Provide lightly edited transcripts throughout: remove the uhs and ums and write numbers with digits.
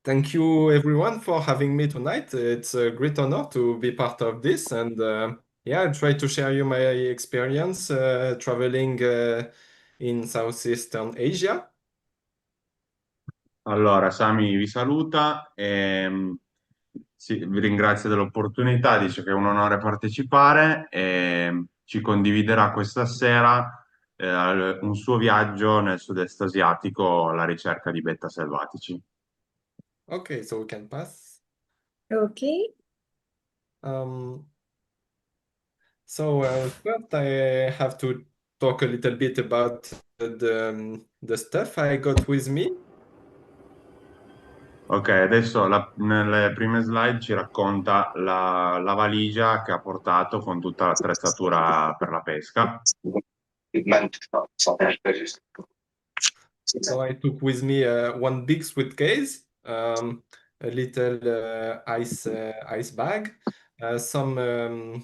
Thank you everyone for having me tonight. It's a great honor to be part of this, and yeah, I'll try to share you my experience traveling in Southeastern Asia. Allora, Sami vi saluta vi ringrazio dell'opportunità, dice che è un onore partecipare e ci condividerà questa sera un suo viaggio nel sud-est asiatico alla ricerca di betta selvatici. Okay, so we can pass. Okay. Um, First I have to talk a little bit about the stuff I got with me. Ok, adesso nelle prime slide ci racconta la valigia che ha portato con tutta l'attrezzatura per la pesca. So I took with me one big suitcase, a little ice bag, some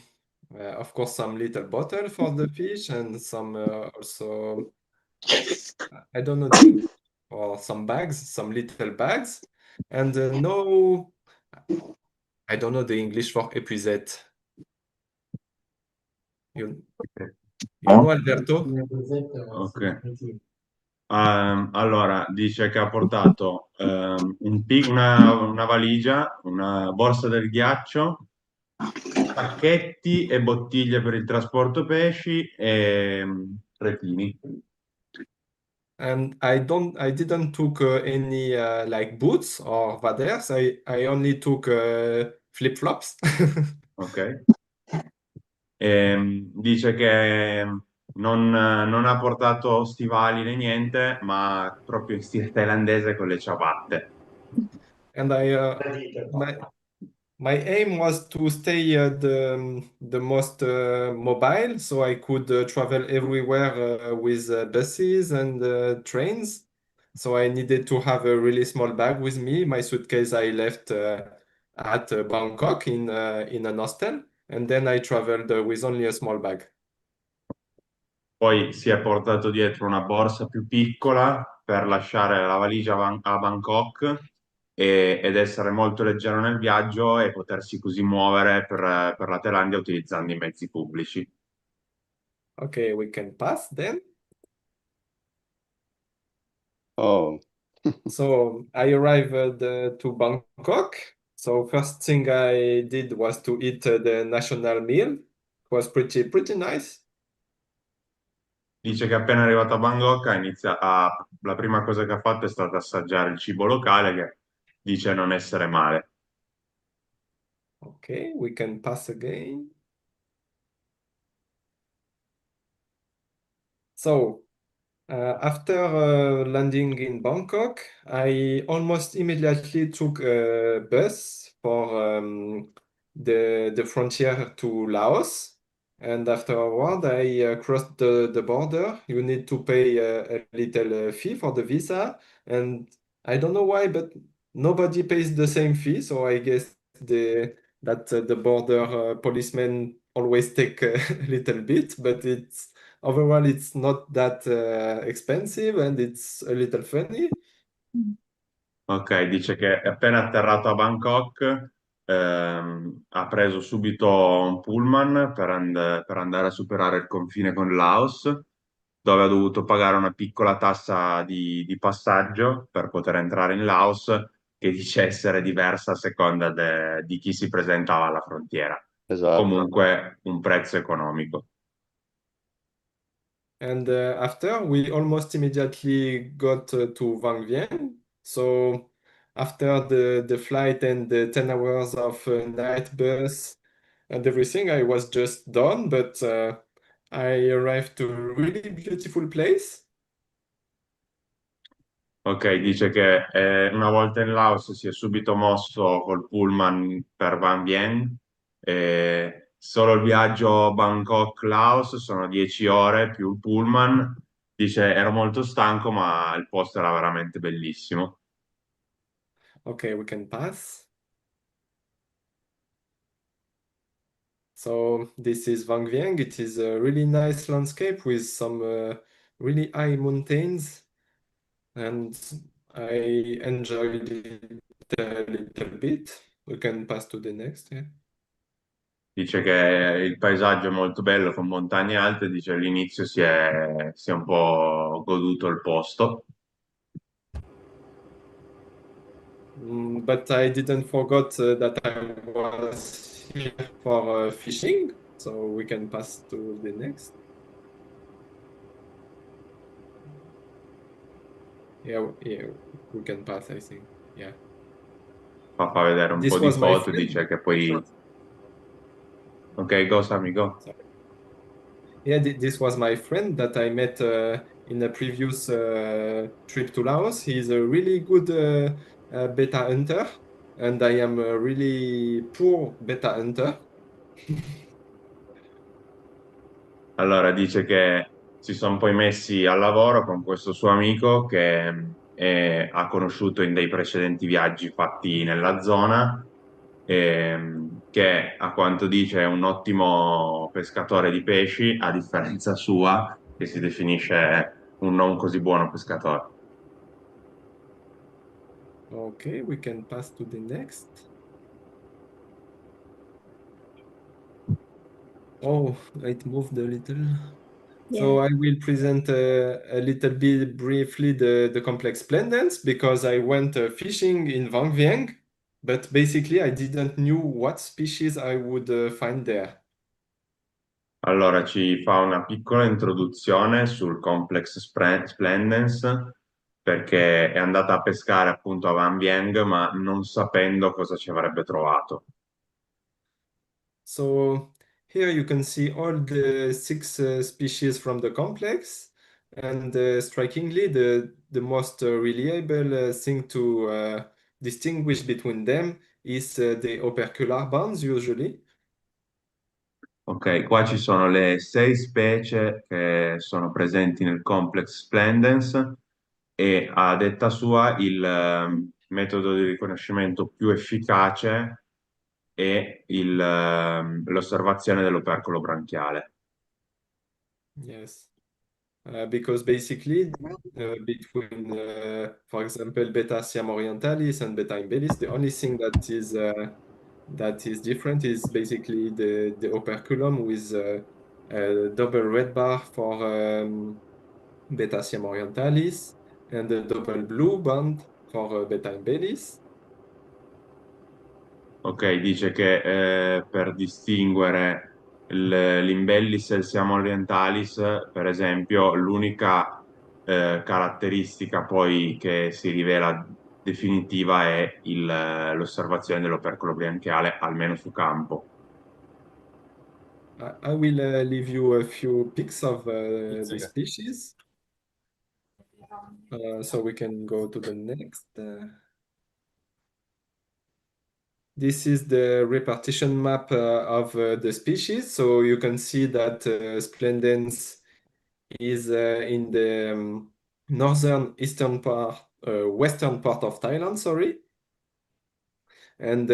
of course some little bottle for the fish, and some also I don't know the English, or some bags, some little bags, and no, I don't know the English for épuisette. You you know, Alberto? Ok. Allora, dice che ha portato una valigia, una borsa del ghiaccio, pacchetti e bottiglie per il trasporto pesci e retini. And I didn't took any like boots or vaders. I only took flip-flops. Ok. Dice che non ha portato stivali né niente, ma proprio in stile thailandese con le ciabatte. And my my aim was to stay the most mobile, so I could travel everywhere with buses and trains. So I needed to have a really small bag with me. My suitcase I left at Bangkok in an hostel, and then I traveled with only a small bag. Poi si è portato dietro una borsa più piccola per lasciare la valigia a Bangkok ed essere molto leggero nel viaggio e potersi così muovere per la Thailandia utilizzando i mezzi pubblici. Okay, we can pass then. Oh, So I arrived to Bangkok. So first thing I did was to eat the national meal. It was pretty nice. Dice che appena arrivato a Bangkok la prima cosa che ha fatto è stata assaggiare il cibo locale che dice non essere male. Okay, we can pass again. So after landing in Bangkok, I almost immediately took a bus for the frontier to Laos. And afterward, I crossed the border. You need to pay a little fee for the visa. And I don't know why, but nobody pays the same fee. So I guess the border policemen always take a little bit, but overall it's not that expensive and it's a little funny. Ok, dice che è appena atterrato a Bangkok, ha preso subito un pullman per andare a superare il confine con il Laos, dove ha dovuto pagare una piccola tassa di passaggio per poter entrare in Laos, che dice essere diversa a seconda di chi si presentava alla frontiera. esatto. Comunque un prezzo economico. And after we almost immediately got to Vang Vieng. So after the flight and the 10 hours of night bus and everything, I was just done, but I arrived to a really beautiful place. Ok, dice che una volta in Laos si è subito mosso col pullman per Van Bien. Solo il viaggio Bangkok-Laos sono 10 ore più il pullman. Dice ero molto stanco, ma il posto era veramente bellissimo. Okay, we can pass. So this is Vang Vieng. It is a really nice landscape with some really high mountains, and I enjoyed it a little bit. We can pass to the next. Yeah. Dice che il paesaggio è molto bello con montagne alte, dice all'inizio si è un po' goduto il posto. But I didn't forget that I was here for fishing, so we can pass to the next. Yeah, we can pass, I think. Yeah. Fa vedere un po' This di was my foto, friend. dice che poi... Ok, go Sami, go. Sorry. Yeah, this was my friend that I met in a previous trip to Laos. He's a really good beta hunter, and I am a really poor beta hunter. Allora, dice che si sono poi messi al lavoro con questo suo amico che ha conosciuto in dei precedenti viaggi fatti nella zona, che a quanto dice è un ottimo pescatore di pesci, a differenza sua, che si definisce un non così buono pescatore. Okay, we can pass to the next. Oh, it moved a little. So Yeah. I will present a little bit briefly the complex plant dance because I went fishing in Vang Vieng, but basically I didn't knew what species I would find there. Allora, ci fa una piccola introduzione sul Splendens, perché è andata a pescare appunto a Van Vieng, ma non sapendo cosa ci avrebbe trovato. So here you can see all the six species from the complex, and strikingly, the most reliable thing to distinguish between them is the opercular bands usually. Ok, qua ci sono le 6 specie che sono presenti nel complex Splendens e a detta sua il metodo di riconoscimento più efficace è l'osservazione dell'opercolo branchiale. Yes. Because basically, between, for example, Beta Siam orientalis and Beta imbellis, the only thing that is different is basically the operculum with a double red bar for Beta Siam orientalis and a double blue band for Beta imbellis. Ok, dice che per distinguere l'Imbellis e il Siamo orientalis, per esempio, l'unica caratteristica poi che si rivela definitiva è l'osservazione dell'opercolo branchiale, almeno su campo. I will leave you a few pics of the species, so we can go to the next. This is the repartition map of the species. So you can see that Splendens is in the northern eastern part, western part of Thailand, sorry. And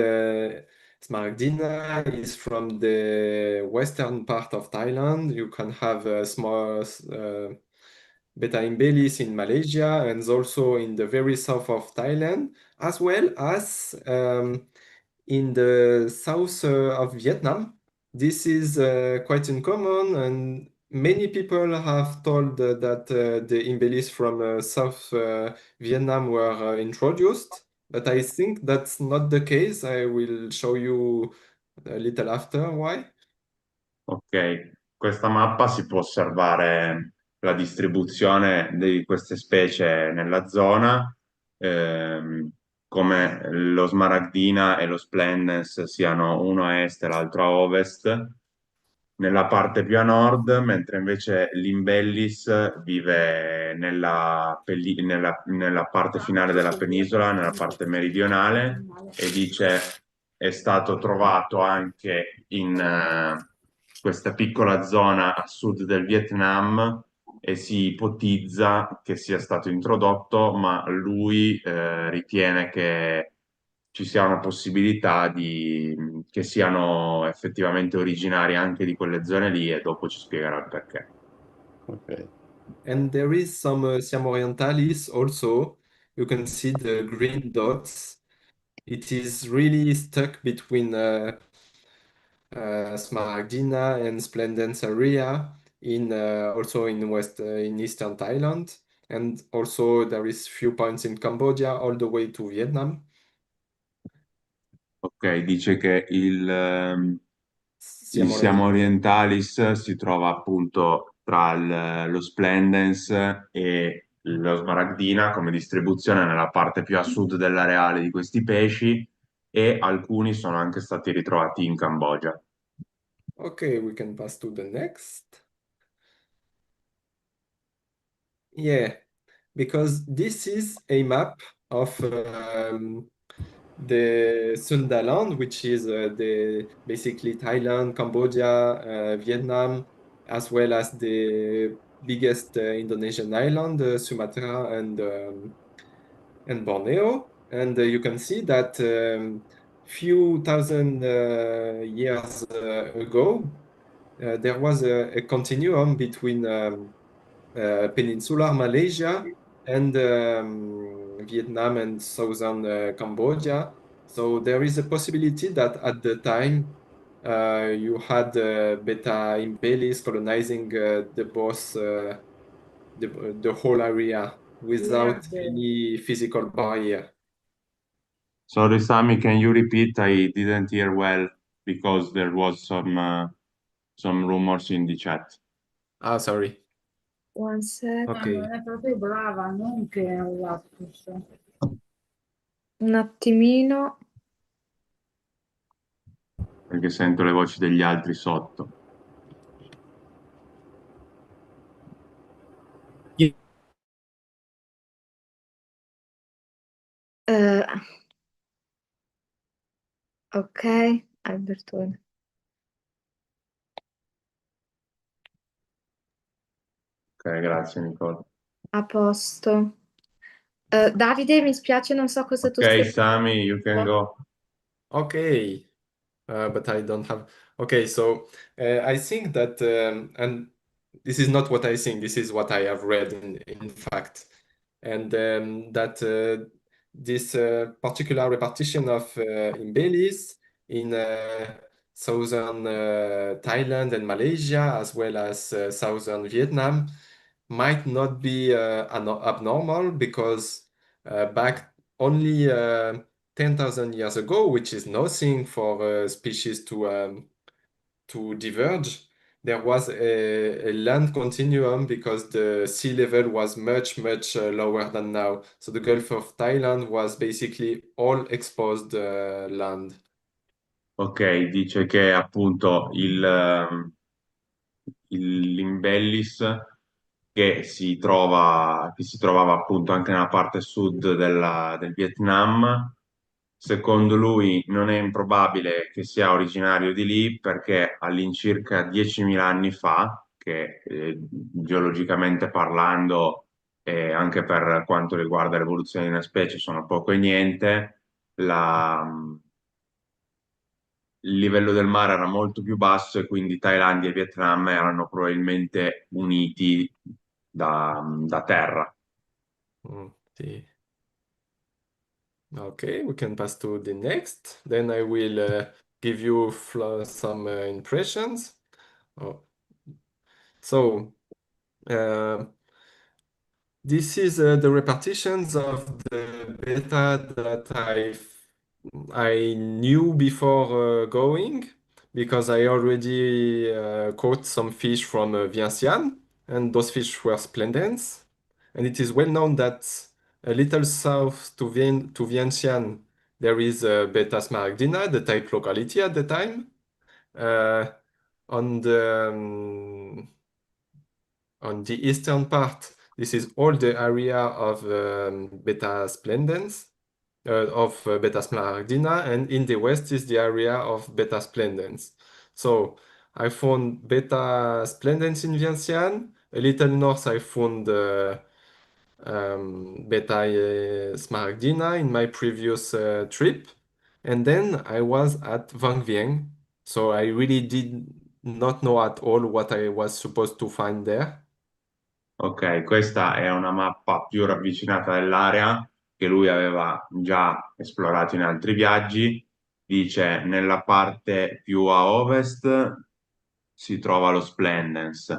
Smaragdina is from the western part of Thailand. You can have a small Beta imbellis in Malaysia and also in the very south of Thailand, as well as in the south of Vietnam. This is quite uncommon, and many people have told that the imbellis from South Vietnam were introduced, but I think that's not the case. I will show you a little after why. Ok, questa mappa si può osservare la distribuzione di queste specie nella zona, come lo smaragdina e lo splendens siano uno a est e l'altro a ovest, nella parte più a nord, mentre invece l'imbellis vive nella parte finale della penisola, nella parte meridionale, e dice è stato trovato anche in questa piccola zona a sud del Vietnam e si ipotizza che sia stato introdotto, ma lui ritiene che ci sia una possibilità che siano effettivamente originari anche di quelle zone lì e dopo ci spiegherà il perché. Ok. And there is some Siam orientalis also. You can see the green dots. It is really stuck between Smaragdina and Splendens area in also in in eastern Thailand, and also there is few points in Cambodia all the way to Vietnam. Ok, dice che il Siamo Siamo orientali. Orientalis si trova appunto tra lo Splendens e lo Smaragdina come distribuzione nella parte più a sud dell'areale di questi pesci e alcuni sono anche stati ritrovati in Cambogia. Okay, we can pass to the next. Yeah, because this is a map of the Sundaland, which is the basically Thailand, Cambodia, Vietnam, as well as the biggest Indonesian island, Sumatra and Borneo. And you can see that few thousand years ago, there was a continuum between peninsular Malaysia and Vietnam and southern Cambodia. So there is a possibility that at the time you had Beta Imbelis colonizing the whole area without Verde. any physical barrier. Sorry, Sami, can you repeat? I didn't hear well because there was some rumors in the chat. Ah, sorry. One sec. Ok. Non è proprio brava, non che è un lapsus. Un attimino. Perché sento le voci degli altri sotto. Eh, ok, Albertone. Ok, grazie Nicola. A posto. Davide, mi spiace, non so cosa tu Ok, stai Sami, you can go. Okay. But I don't have. Okay, so I think that, and this is not what I think, this is what I have read in fact, and that this particular repartition of Imbelis in southern Thailand and Malaysia, as well as southern Vietnam, might not be abnormal because back only 10,000 years ago, which is nothing for species to diverge, there was a land continuum because the sea level was much lower than now. So the Gulf of Thailand was basically all exposed land. Ok, dice che appunto l'Imbellis che si trovava appunto anche nella parte sud del Vietnam, secondo lui non è improbabile che sia originario di lì perché all'incirca 10.000 anni fa, che geologicamente parlando e anche per quanto riguarda l'evoluzione di una specie sono poco e niente, il livello del mare era molto più basso e quindi Thailandia e Vietnam erano probabilmente uniti da terra. Sì. Okay, we can pass to the next. Then I will give you some impressions. Oh. So, uh, this is the repartitions of the beta that I knew before going because I already caught some fish from Vientiane, and those fish were splendens. And it is well known that a little south to Vientiane there is Beta smaragdina, the type locality at the time. Uh, on the eastern part, this is all the area of Beta splendens, of Beta smaragdina, and in the west is the area of Beta splendens. So I found Beta splendens in Vientiane. A little north, I found Beta smaragdina in my previous trip. And then I was at Vang Vieng. So I really did not know at all what I was supposed to find there. Ok, questa è una mappa più ravvicinata dell'area che lui aveva già esplorato in altri viaggi. Dice nella parte più a ovest si trova lo Splendens,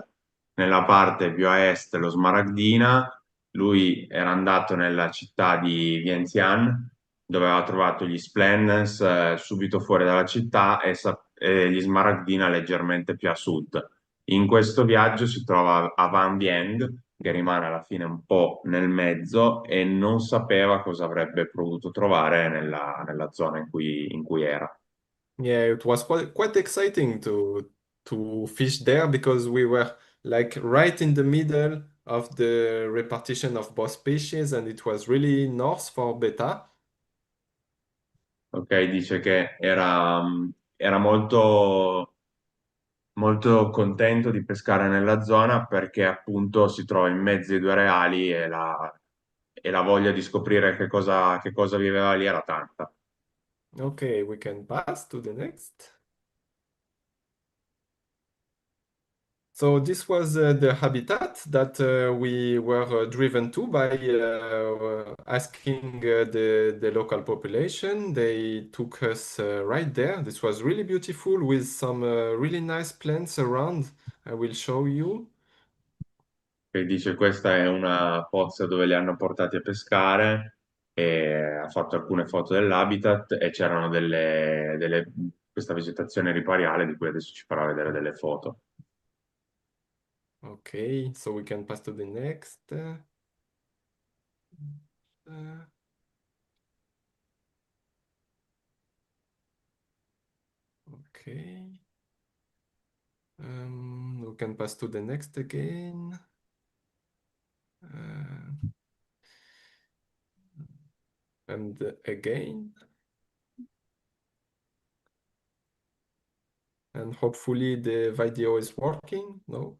nella parte più a est lo Smaragdina. Lui era andato nella città di Vientiane, dove aveva trovato gli Splendens subito fuori dalla città e gli Smaragdina leggermente più a sud. In questo viaggio si trova a Van Vieng, che rimane alla fine un po' nel mezzo e non sapeva cosa avrebbe potuto trovare nella zona in cui era. Yeah, it was quite exciting to fish there because we were like right in the middle of the repartition of both species, and it was really north for beta. Ok, dice che era molto, molto contento di pescare nella zona perché appunto si trova in mezzo ai due areali e la voglia di scoprire che cosa viveva lì era tanta. Okay, we can pass to the next. So this was the habitat that we were driven to by asking the local population. They took us right there. This was really beautiful with some really nice plants around. I will show you. Che dice questa è una pozza dove li hanno portati a pescare e ha fatto alcune foto dell'habitat e c'erano questa vegetazione ripariale di cui adesso ci farà vedere delle foto. Okay, so we can pass to the next. Okay. We can pass to the next again. And again. And hopefully the video is working. No?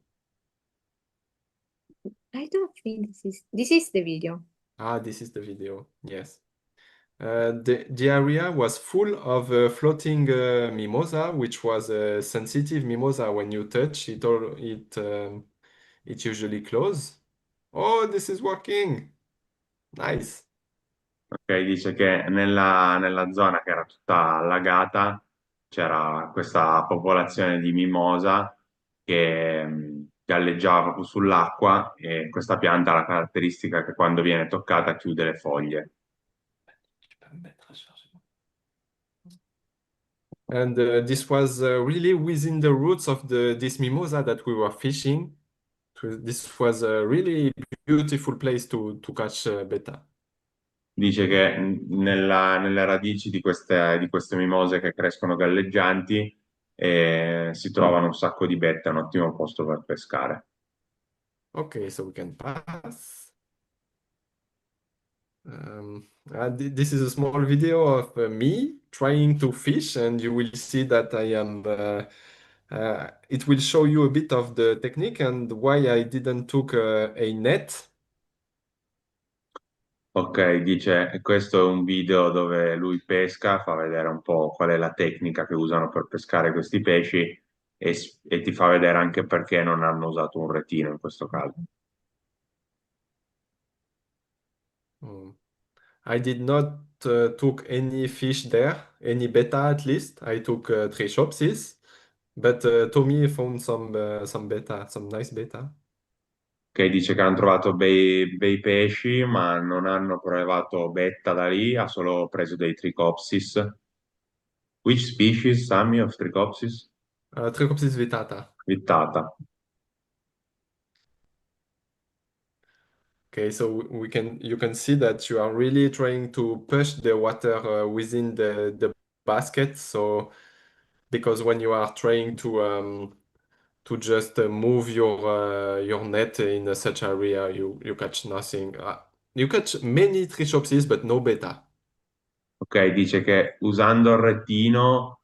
I don't think this is the video. Ah, this is the video. Yes. The area was full of floating mimosa, which was a sensitive mimosa. When you touch it, it usually close. Oh, this is working. Nice. Ok, dice che nella zona che era tutta allagata c'era questa popolazione di mimosa che galleggiava proprio sull'acqua e questa pianta ha la caratteristica che quando viene toccata chiude le foglie. And this was really within the roots of this mimosa that we were fishing. This was a really beautiful place to catch betta. Dice che nelle radici di queste mimose che crescono galleggianti si trovano un sacco di bette, è un ottimo posto per pescare. Okay, so we can pass. This is a small video of me trying to fish, and you will see that I am. It will show you a bit of the technique and why I didn't took a net. Ok, dice, questo è un video dove lui pesca, fa vedere un po' qual è la tecnica che usano per pescare questi pesci e ti fa vedere anche perché non hanno usato un retino in questo caso. Mm. I did not took any fish there, any betta at least. I took Trichopsis, but Tommy found some betta, some nice betta. Che dice che hanno trovato bei pesci, ma non hanno provato betta da lì, ha solo preso dei Trichopsis. Which species, Sammy, of Trichopsis? Trichopsis vittata. Vittata. Okay, so you can see that you are really trying to push the water within the basket. So because when you are trying to just move your net in such area, you catch nothing. You catch many Trichopsis, but no betta. Ok, dice che usando il retino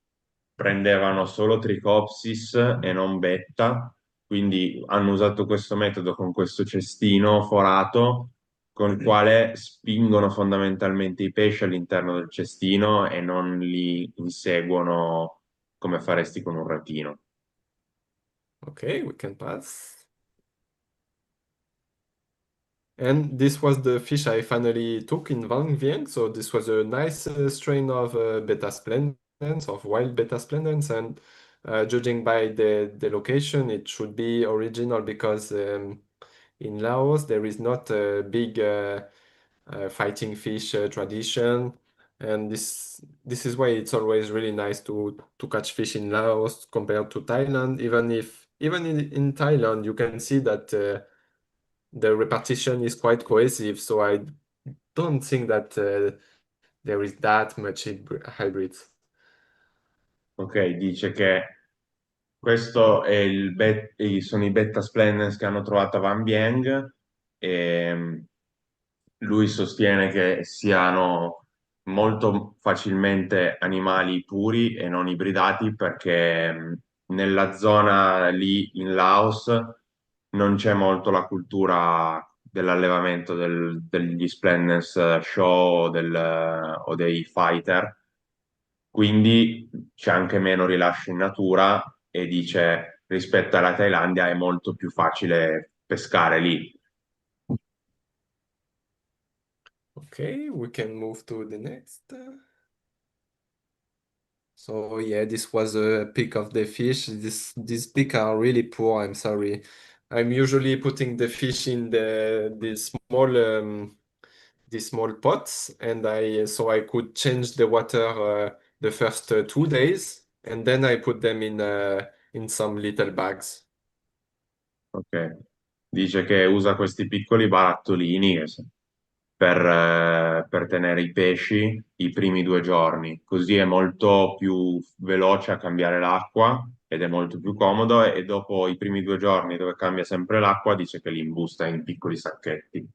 prendevano solo Trichopsis e non Betta, quindi hanno usato questo metodo con questo cestino forato con il quale spingono fondamentalmente i pesci all'interno del cestino e non li inseguono come faresti con un retino. Okay, we can pass. And this was the fish I finally took in Vang Vieng. So this was a nice strain of beta splendens, of wild beta splendens. And judging by the location, it should be original because in Laos there is not a big fighting fish tradition. And this is why it's always really nice to catch fish in Laos compared to Thailand. Even in Thailand you can see that the repartition is quite cohesive, so I don't think that there is that much hybrids. Ok, dice che questo è sono i Beta Splendens che hanno trovato a Van Bieng e lui sostiene che siano molto facilmente animali puri e non ibridati perché nella zona lì in Laos non c'è molto la cultura dell'allevamento degli Splendens Show o dei fighter, quindi c'è anche meno rilascio in natura e dice rispetto alla Thailandia è molto più facile pescare lì. Okay, we can move to the next. So yeah, this was a pic of the fish. These pics are really poor. I'm sorry. I'm usually putting the fish in the small pots, and I could change the water the first 2 days, and then I put them in some little bags. Ok. Dice che usa questi piccoli barattolini per tenere i pesci i primi 2 giorni, così è molto più veloce a cambiare l'acqua ed è molto più comodo e dopo i primi 2 giorni dove cambia sempre l'acqua dice che li imbusta in piccoli sacchetti.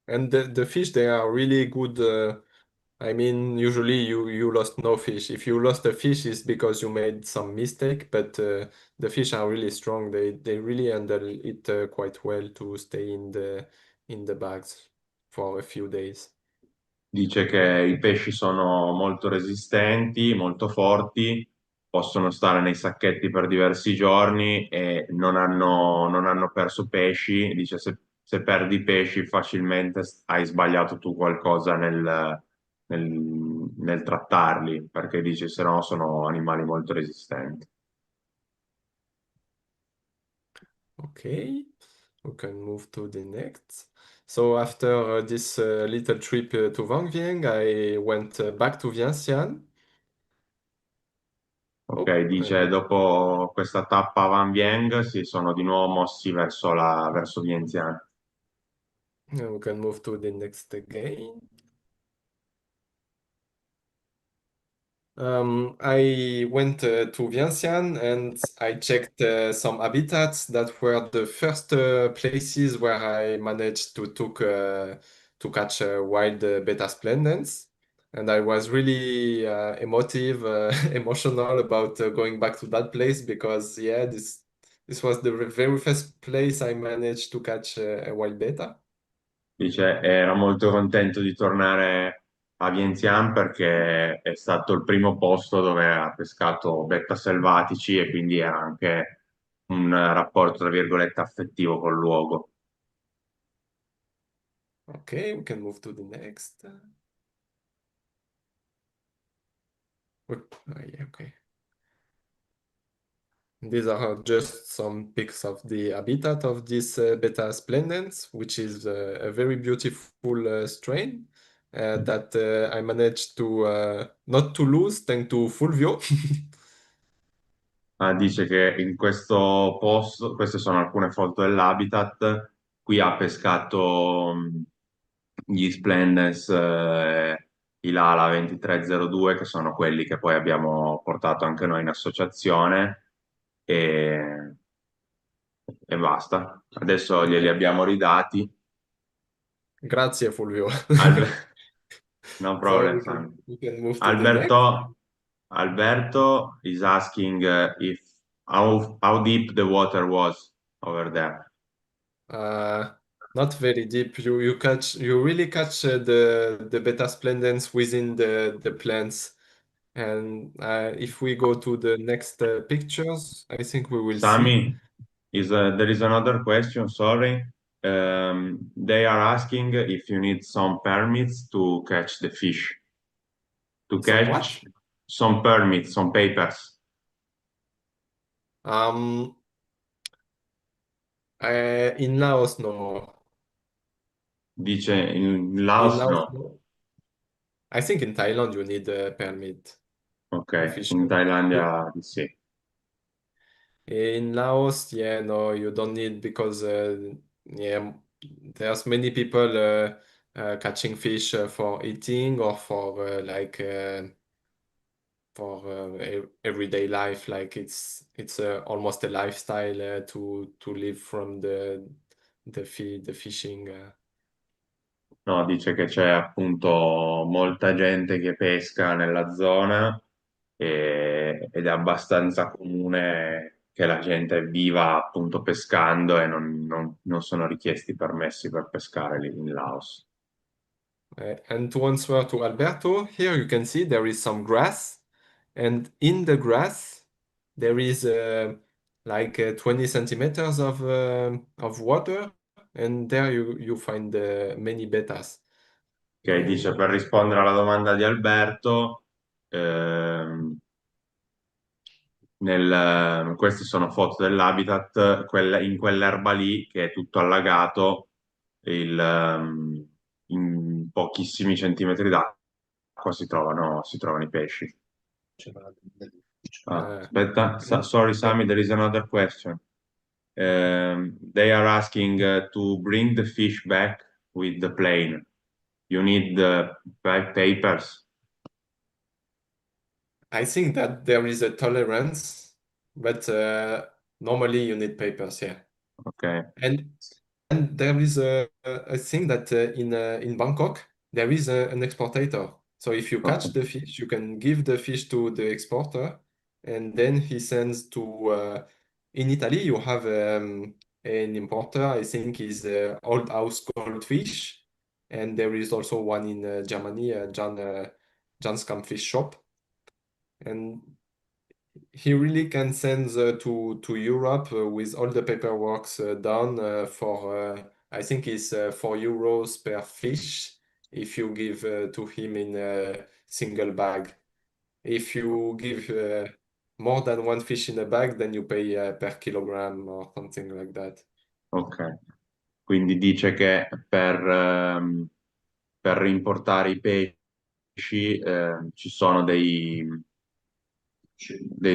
And the fish, they are really good. I mean, usually you lost no fish. If you lost a fish, it's because you made some mistake, but the fish are really strong. They really handle it quite well to stay in the bags for a few days. Dice che i pesci sono molto resistenti, molto forti, possono stare nei sacchetti per diversi giorni e non hanno perso pesci. Dice se perdi pesci facilmente hai sbagliato tu qualcosa nel trattarli, perché dice se no sono animali molto resistenti. Okay, we can move to the next. So after this little trip to Vang Vieng, I went back to Vientiane. Ok, Oh, dice dopo questa tappa a Van Vieng si sono di nuovo mossi verso Vientiane. we can move to the next again. I went to Vientiane and I checked some habitats that were the first places where I managed to catch wild beta splendens. And I was really emotional about going back to that place because yeah, this was the very first place I managed to catch a wild beta. Dice, era molto contento di tornare a Vientiane perché è stato il primo posto dove ha pescato betta selvatici e quindi era anche un rapporto, tra virgolette, affettivo col luogo. Okay, we can move to the next. Yeah, okay. These are just some pics of the habitat of this Beta splendens, which is a very beautiful strain that I managed to not to lose thanks to Fulvio. Dice che in questo posto, queste sono alcune foto dell'habitat, qui ha pescato gli Splendens Ilala 2302, che sono quelli che poi abbiamo portato anche noi in associazione, e basta. Adesso glieli abbiamo ridati. Grazie, Fulvio. No So problem, Sam. we can move to the next. Alberto is asking if how deep the water was over there. Not very deep. You really catch the Beta splendens within the plants. And if we go to the next pictures, I think we will see. Sami, there is another question, sorry. They are asking if you need some permits to catch the fish. To Some catch what? some permits, some papers. Um, in Laos, no. Dice in In Laos Laos, no. no. I think in Thailand you need a permit Ok, to fish. in Thailandia sì. In Laos, yeah, no, you don't need because yeah, there's many people catching fish for eating or for everyday life. Like it's almost a lifestyle to live from the fishing. No, dice che c'è appunto molta gente che pesca nella zona ed è abbastanza comune che la gente viva appunto pescando e non sono richiesti permessi per pescare lì in Laos. And to answer to Alberto, here you can see there is some grass, and in the grass there is like 20 centimeters of water, and there you find many bettas. Che dice per rispondere alla domanda di Alberto, ehm, queste sono foto dell'habitat, in quell'erba lì che è tutto allagato, in pochissimi centimetri d'acqua si trovano i pesci. Aspetta, sorry Sammy, there is another question. They are asking to bring the fish back with the plane. You need the papers. I think that there is a tolerance, but normally you need papers, yeah. Okay. And there is a thing that in Bangkok there is an exportator. So if you catch the fish, you can give the fish to the exporter, and then he sends to. In Italy, you have an importer. I think is Old House Goldfish, and there is also one in Germany, Jan's Fish Shop, and he really can send to Europe with all the paperwork done for I think it's €4 per fish if you give to him in a single bag. If you give more than one fish in a bag, then you pay per kilogram or something like that. Ok, quindi dice che per importare i pesci ci sono dei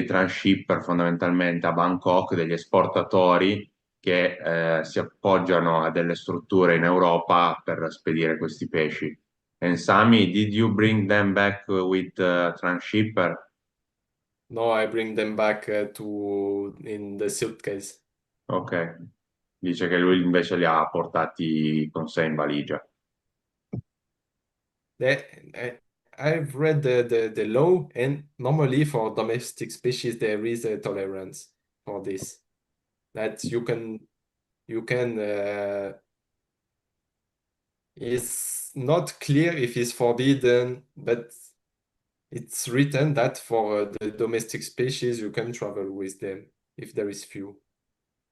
transhipper fondamentalmente a Bangkok, degli esportatori che si appoggiano a delle strutture in Europa per spedire questi pesci. And Sami, did you bring them back with transhipper? No, I bring them back in the suitcase. Ok, dice che lui invece li ha portati con sé in valigia. I've read the law, and normally for domestic species there is a tolerance for this. That you can it's not clear if it's forbidden, but it's written that for the domestic species you can travel with them if there is few.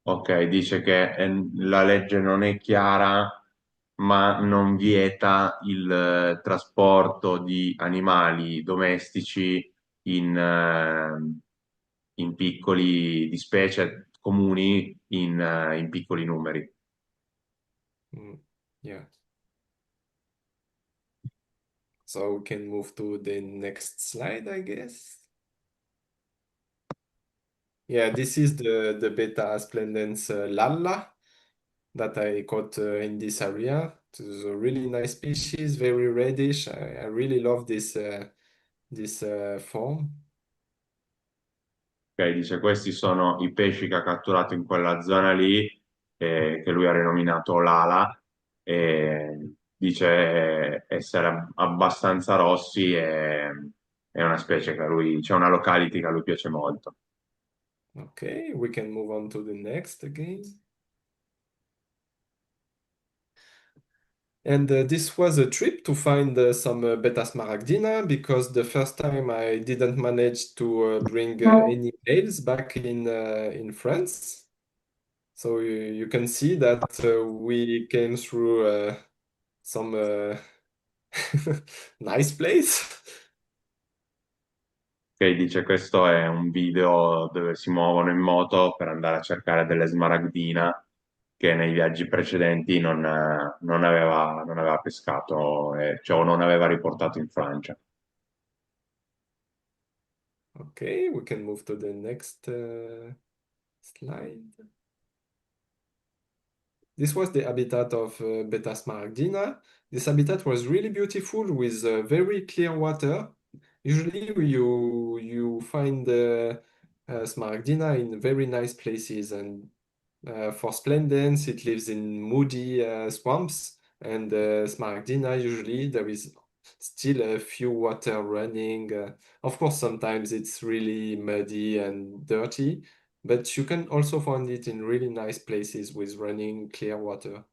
Ok, dice che la legge non è chiara, ma non vieta il trasporto di animali domestici in piccoli, di specie comuni in piccoli numeri. Yeah. So we can move to the next slide, I guess. Yeah, this is the Beta splendens Lalla that I caught in this area. It's a really nice species, very reddish. I really love this form. Ok, dice questi sono i pesci che ha catturato in quella zona lì, che lui ha rinominato Lala, e dice essere abbastanza rossi e è una specie che a lui, c'è una locality che a lui piace molto. Okay, we can move on to the next again. And this was a trip to find some Beta Smaragdina because the first time I didn't manage to bring any males back in France. So you can see that we came through some nice place. Ok, dice questo è un video dove si muovono in moto per andare a cercare delle smaragdina che nei viaggi precedenti non aveva pescato, cioè o non aveva riportato in Francia. Okay, we can move to the next slide. This was the habitat of Beta smaragdina. This habitat was really beautiful with very clear water. Usually you find smaragdina in very nice places, and for splendens it lives in moody swamps, and smaragdina usually there is still a few water running. Of course, sometimes it's really muddy and dirty, but you can also find it in really nice places with running clear water.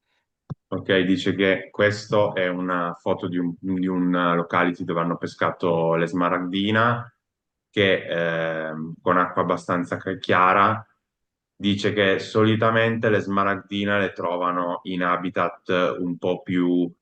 Ok, dice che questo è una foto di un locality dove hanno pescato le smaragdina che con acqua abbastanza chiara. Dice che solitamente le smaragdine le trovano in habitat un po' più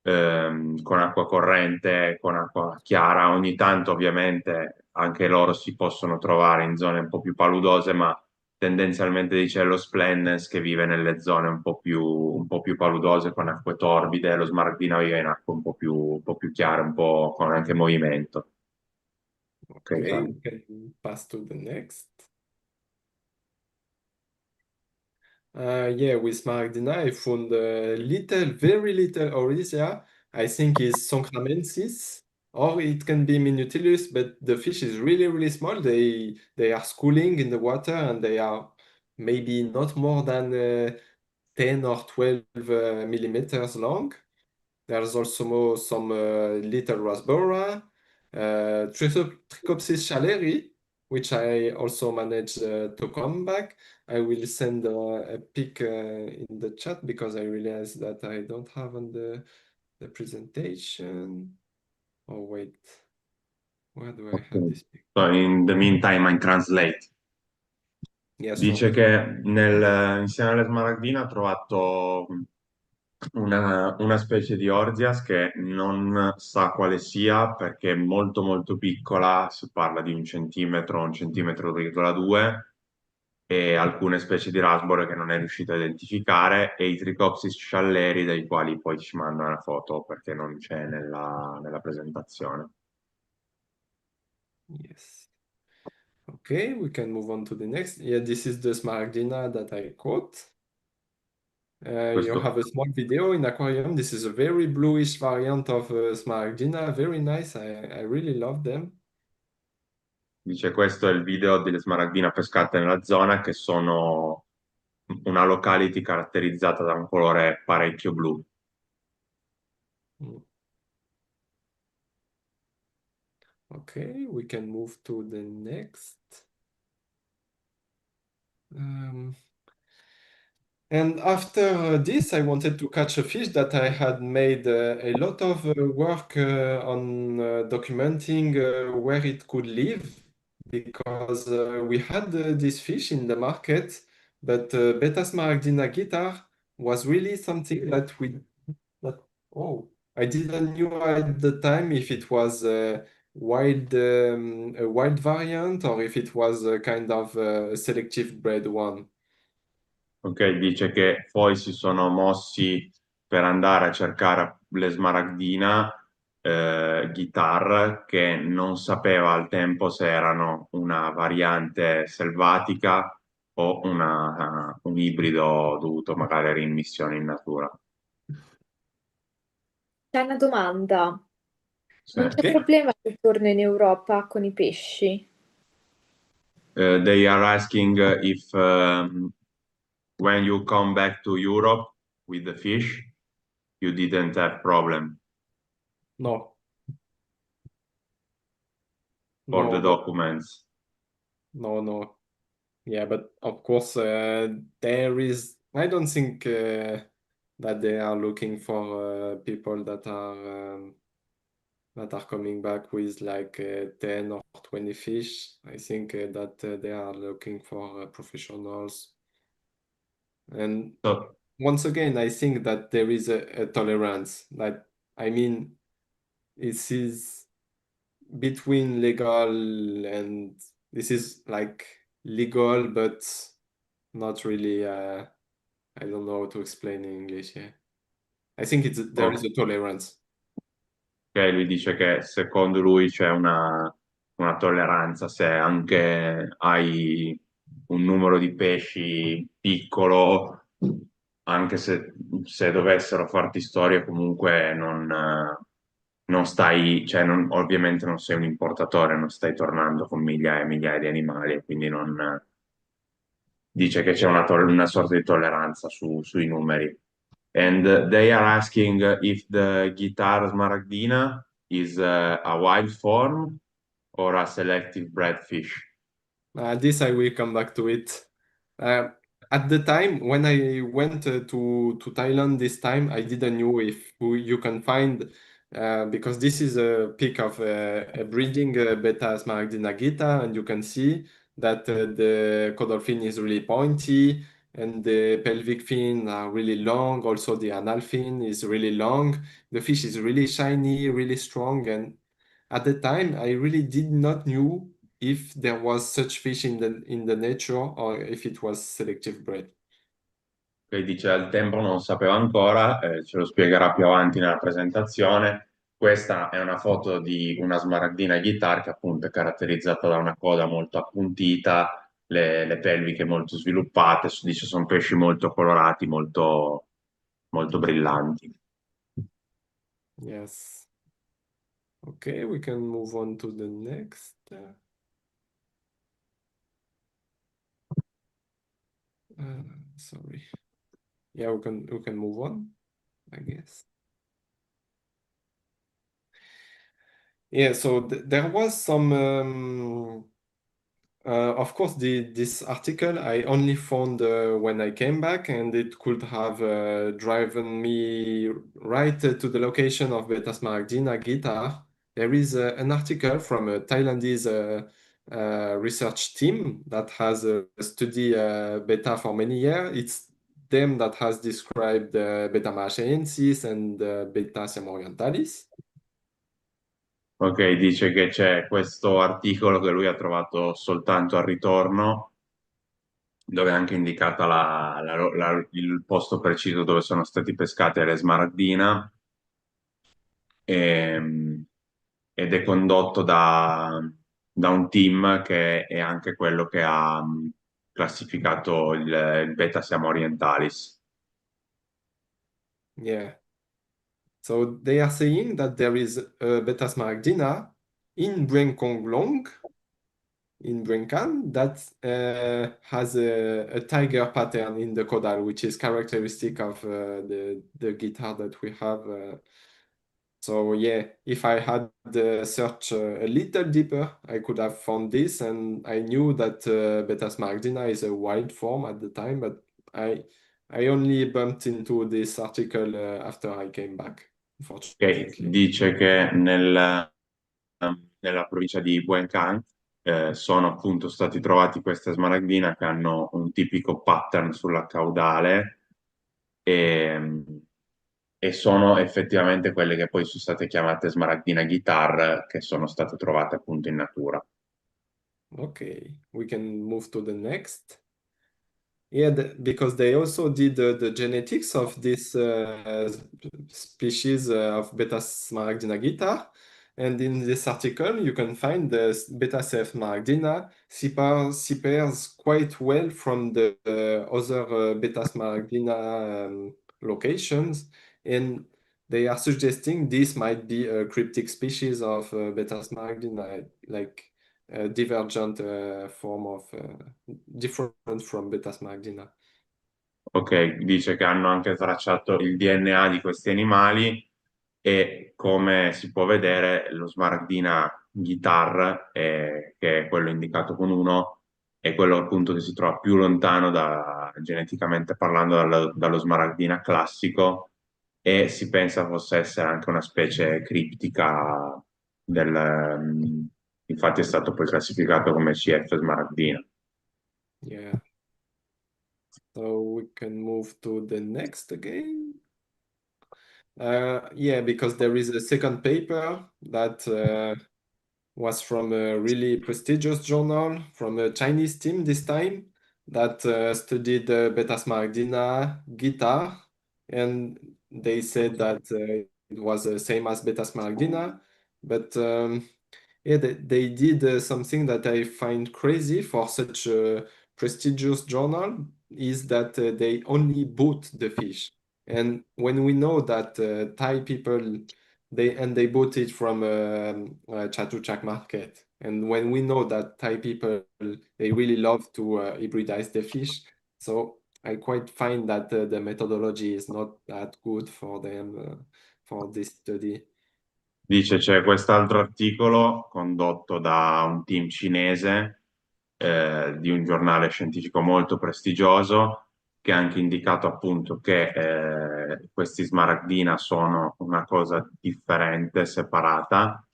con acqua corrente, con acqua chiara. Ogni tanto ovviamente anche loro si possono trovare in zone un po' più paludose, ma tendenzialmente dice lo splendens che vive nelle zone un po' più paludose con acque torbide, lo smaragdino vive in acque un po' più chiare, un po' con anche movimento. Ok, Okay, Fabio. we can pass to the next. Yeah, with Smaragdina, I found very little Orysia. I think is Socramensis, or it can be Minutillus, but the fish is really, really small. They are schooling in the water, and they are maybe not more than 10 or 12 millimeters long. There's also some little Rasbora, Trichopsis shaleri, which I also managed to come back. I will send a pic in the chat because I realized that I don't have on the presentation. Oh, wait. Where do I have this pic? So in the meantime, I translate. Yeah, Dice sure. che insieme alle smaragdine ha trovato una specie di Orzias che non sa quale sia perché è molto molto piccola, si parla di un centimetro virgola due, e alcune specie di rasbore che non è riuscito a identificare, e i Trichopsis scialleri dei quali poi ci manda una foto perché non c'è nella presentazione. Yes. Okay, we can move on to the next. Yeah, this is the Smaragdina that I caught. You Questo have a small video in aquarium. This is a very bluish variant of Smaragdina. Very nice. I really love them. Dice questo è il video delle smaragdine pescate nella zona che sono una locality caratterizzata da un colore parecchio blu. Mm. Okay, we can move to the next. And after this, I wanted to catch a fish that I had made a lot of work on documenting where it could live, because we had this fish in the market, but Beta Smaragdina guitar was really something that oh, I didn't know at the time if it was a wild variant or if it was a kind of a selective bred one. Ok, dice che poi si sono mossi per andare a cercare le smaragdina guitar che non sapeva al tempo se erano una variante selvatica o un ibrido dovuto magari a rimmissione in natura. C'è una domanda. Sì. Non c'è Ok. problema se torno in Europa con i pesci? They are asking if when you come back to Europe with the fish, you didn't have problem No, for the no, but documents. no. Yeah, but of course, there is. I don't think that they are looking for people that are coming back with like 10 or 20 fish. I think that they are looking for professionals. And So, once again, I think that there is a tolerance. Like, I mean, it is between legal and this is like legal, but not really. I don't know how to explain in English. Yeah, I think there is oh, a tolerance. ok, lui dice che secondo lui c'è una tolleranza se anche hai un numero di pesci piccolo, anche se dovessero farti storia, comunque non stai, cioè ovviamente non sei un importatore, non stai tornando con migliaia e migliaia di animali, e quindi non, dice che c'è una sorta di tolleranza sui numeri. And they are asking if the guitar smaragdina is a wild form or a selective bred fish. This I will come back to it. Uh, at the time when I went to Thailand this time, I didn't know if you can find because this is a pic of a breeding Beta Smaragdina gita, and you can see that the caudal fin is really pointy and the pelvic fin are really long. Also, the anal fin is really long. The fish is really shiny, really strong, and at the time I really did not knew if there was such fish in the nature or if it was selective bred. Che dice al tempo non sapeva ancora, ce lo spiegherà più avanti nella presentazione. Questa è una foto di una smaragdina guitar che appunto è caratterizzata da una coda molto appuntita, le pelviche molto sviluppate, dice sono pesci molto colorati, molto brillanti. Yes. Okay, we can move on to the next. Sorry. Yeah, we can move on, I guess. Yeah, so there was some of course, this article I only found when I came back, and it could have driven me right to the location of Beta Smaragdina guitar. There is an article from a Thailandese research team that has studied Beta for many years. It's them that has described Beta Maachaensis and Beta Siamorientalis. Ok, dice che c'è questo articolo che lui ha trovato soltanto al ritorno, dove è anche indicata il posto preciso dove sono stati pescati le smaragdina, ed è condotto da un team che è anche quello che ha classificato il Beta Siamo Orientalis. Yeah. So they are saying that there is a Beta Smaragdina in Brenkong Long, in Brenkan, that has a tiger pattern in the caudal, which is characteristic of the guitar that we have. So yeah, if I had searched a little deeper, I could have found this, and I knew that Beta Smaragdina is a wild form at the time, but I only bumped into this article after I came back, Che unfortunately. dice che nella provincia di Buen-Can sono appunto stati trovati queste smaragdine che hanno un tipico pattern sulla caudale e, e sono effettivamente quelle che poi sono state chiamate smaragdina guitar, che sono state trovate appunto in natura. Okay, we can move to the next. Yeah, because they also did the genetics of this species of Beta Smaragdina guitar. And in this article, you can find the Beta Smaragdina separates quite well from the other Beta Smaragdina locations. And they are suggesting this might be a cryptic species of Beta Smaragdina, like a divergent form of different from Beta Smaragdina. Ok, dice che hanno anche tracciato il DNA di questi animali e come si può vedere lo smaragdina guitar, che è quello indicato con uno, è quello appunto che si trova più lontano geneticamente parlando dallo smaragdina classico e si pensa possa essere anche una specie criptica infatti è stato poi classificato come CF smaragdina. Yeah. So we can move to the next again. Yeah, because there is a second paper that was from a really prestigious journal from a Chinese team this time that studied Beta Smaragdina guitar, and they said that it was the same as Beta Smaragdina, but yeah, they did something that I find crazy for such a prestigious journal is that they only bought the fish. And when we know that Thai people they bought it from Chatuchak market, and when we know that Thai people they really love to hybridize the fish, so I quite find that the methodology is not that good for them for this study. Dice c'è quest'altro articolo condotto da un team cinese di un giornale scientifico molto prestigioso che ha anche indicato appunto che questi smaragdina sono una cosa differente, separata,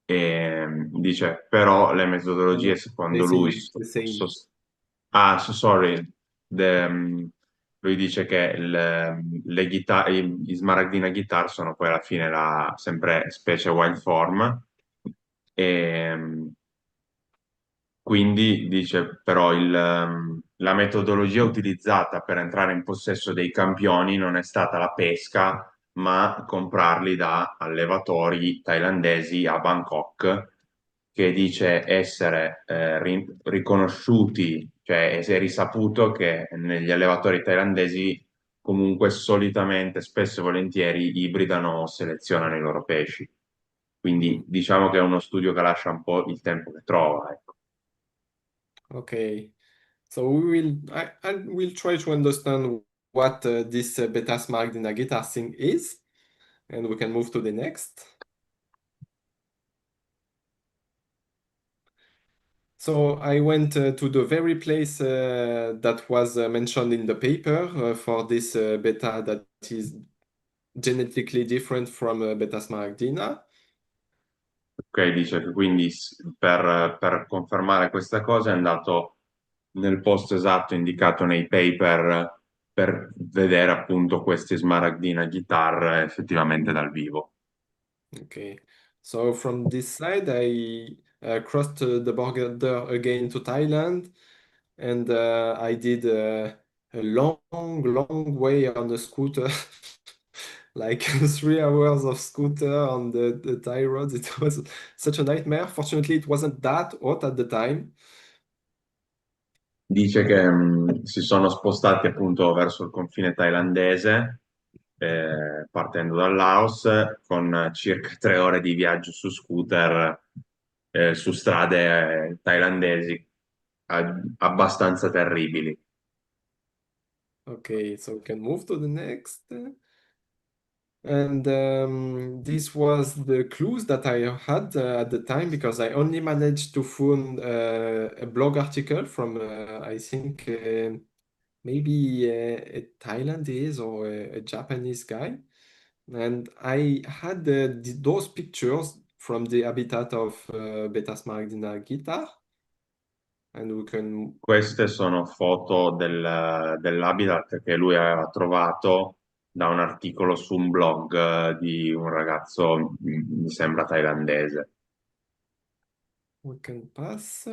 e dice però le metodologie secondo lui The same. sorry. Lui dice che gli Smaragdina Guitar sono poi alla fine sempre specie wild form e quindi dice però la metodologia utilizzata per entrare in possesso dei campioni non è stata la pesca, ma comprarli da allevatori thailandesi a Bangkok, che dice essere riconosciuti, cioè è risaputo che negli allevatori thailandesi comunque solitamente, spesso e volentieri, ibridano o selezionano i loro pesci. Quindi diciamo che è uno studio che lascia un po' il tempo che trova, ecco. Okay, so I will try to understand what this beta smart in a guitar thing is, and we can move to the next. So I went to the very place that was mentioned in the paper for this beta that is genetically different from beta smaragdina. Ok, dice che quindi per confermare questa cosa è andato nel posto esatto indicato nei paper per vedere appunto questi Smaragdina Guitar effettivamente dal vivo. Okay, so from this side, I crossed the border again to Thailand, and I did a long way on the scooter, like 3 hours of scooter on the Thai roads. It was such a nightmare. Fortunately, it wasn't that hot at the time. Dice che si sono spostati appunto verso il confine thailandese, partendo dal Laos, con circa 3 ore di viaggio su scooter, su strade thailandesi abbastanza terribili. Okay, so we can move to the next. And this was the clues that I had at the time because I only managed to find a blog article from I think maybe a Thailandese or a Japanese guy, and I had those pictures from the habitat of Beta smaragdina guitar, and we can. Queste sono foto dell'habitat che lui aveva trovato da un articolo su un blog di un ragazzo, mi sembra thailandese. We can pass.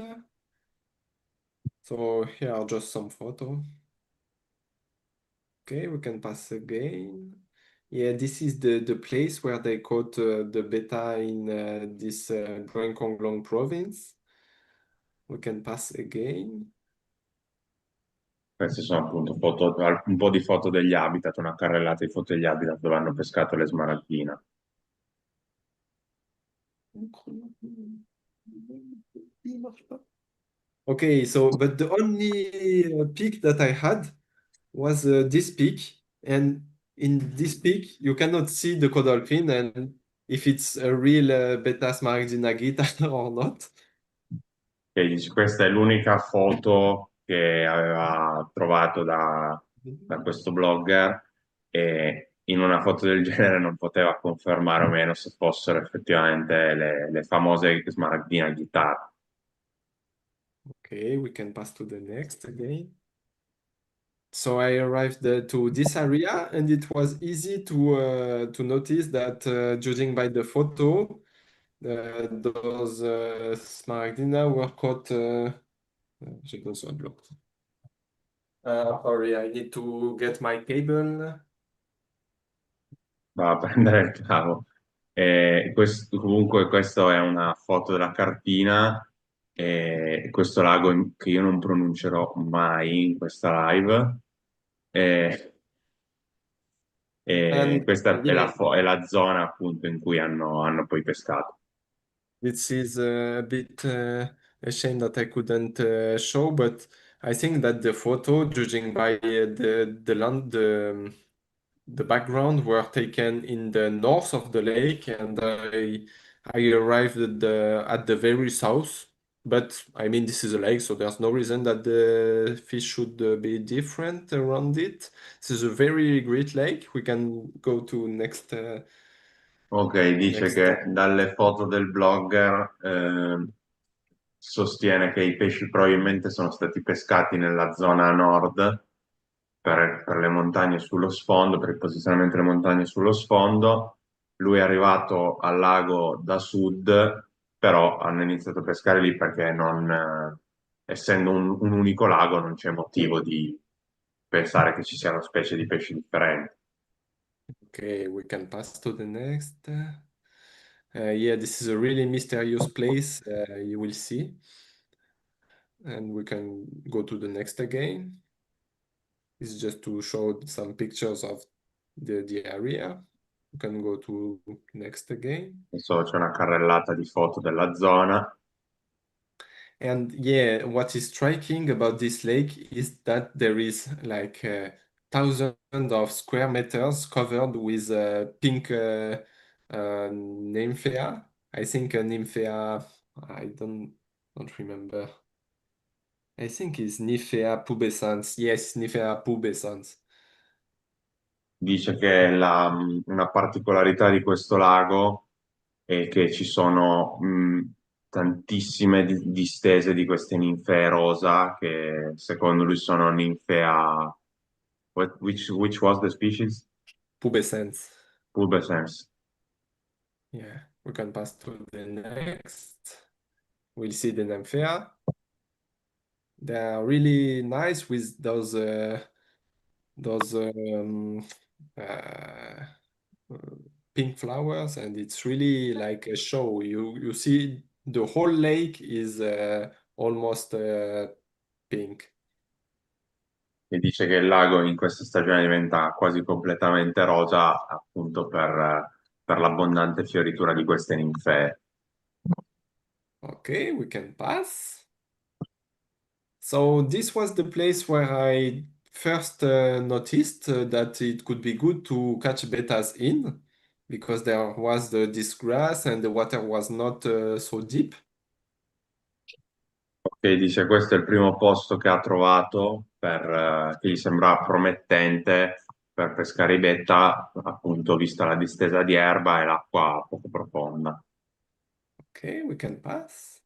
So here are just some photos. Okay, we can pass again. Yeah, this is the place where they caught the beta in this Gyeongkong province. We can pass again. Queste sono appunto foto, un po' di foto degli habitat, una carrellata di foto degli habitat dove hanno pescato le smaragdine. Okay, so but the only peak that I had was this peak, and in this peak you cannot see the caudal fin and if it's a real beta smaragdina guitar or not. E dice, questa è l'unica foto che aveva trovato da questo blogger e in una foto del genere non poteva confermare o meno se fossero effettivamente le famose smaragdine guitar. Okay, we can pass to the next again. So I arrived to this area, and it was easy to notice that judging by the photo, those Smaragdina were caught. J'ai besoin de l'eau. Sorry, I need to get my cable. Va a prendere il cavo. Comunque, questa è una foto della cartina e questo lago che io non pronuncerò mai in questa live. E And questa è yeah, è la zona appunto in cui hanno poi pescato. this is a bit a shame that I couldn't show, but I think that the photo, judging by the land, the background, were taken in the north of the lake, and I arrived at the very south. But I mean, this is a lake, so there's no reason that the fish should be different around it. This is a very great lake. We can go to next. Ok, dice Next. che dalle foto del blogger sostiene che i pesci probabilmente sono stati pescati nella zona nord per le montagne sullo sfondo, per il posizionamento delle montagne sullo sfondo. Lui è arrivato al lago da sud, però hanno iniziato a pescare lì perché essendo un unico lago non c'è motivo di pensare che ci siano specie di pesci differenti. Okay, we can pass to the next. Yeah, this is a really mysterious place, you will see. And we can go to the next again. This is just to show some pictures of the area. We can go to next again. Adesso c'è una carrellata di foto della zona. And yeah, what is striking about this lake is that there is like thousands of square meters covered with pink nymphea. I think a nymphea, I don't remember. I think it's Nymphea pubescens. Yes, Nymphea pubescens. Dice che una particolarità di questo lago è che ci sono tantissime distese di queste ninfee rosa che secondo lui sono ninfea. Which was the species? Pubescens. Pubescens. Yeah, we can pass to the next. We'll see the Nymphea. They are really nice with those uh, pink flowers, and it's really like a show. You see the whole lake is almost pink. E dice che il lago in questa stagione diventa quasi completamente rosa appunto per l'abbondante fioritura di queste ninfee. Okay, we can pass. So this was the place where I first noticed that it could be good to catch bettas in, because there was this grass and the water was not so deep. Ok, dice questo è il primo posto che ha trovato che gli sembrava promettente per pescare i betta, appunto vista la distesa di erba e l'acqua poco profonda. Okay, we can pass.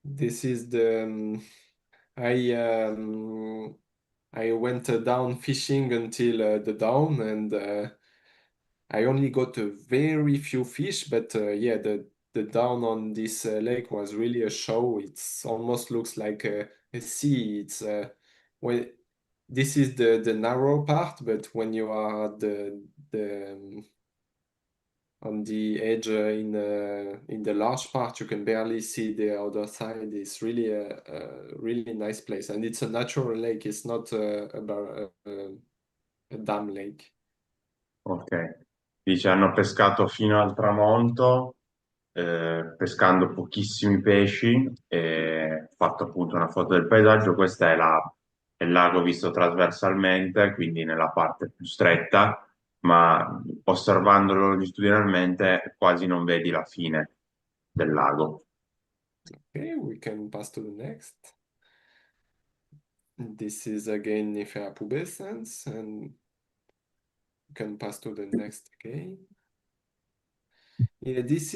This is the I went down fishing until the dawn, and I only got a very few fish, but yeah, the dawn on this lake was really a show. It's almost looks like a sea. It's well, this is the narrow part, but when you are at the on the edge in the large part, you can barely see the other side. It's really a really nice place, and it's a natural lake. It's not a dam lake. Ok, dice hanno pescato fino al tramonto, pescando pochissimi pesci e fatto appunto una foto del paesaggio. Questa è il lago visto trasversalmente, quindi nella parte più stretta, ma osservandolo longitudinalmente quasi non vedi la fine del lago. Okay, we can pass to the next. This is again Nymphea pubescens, and we can pass to the next again. Yeah, these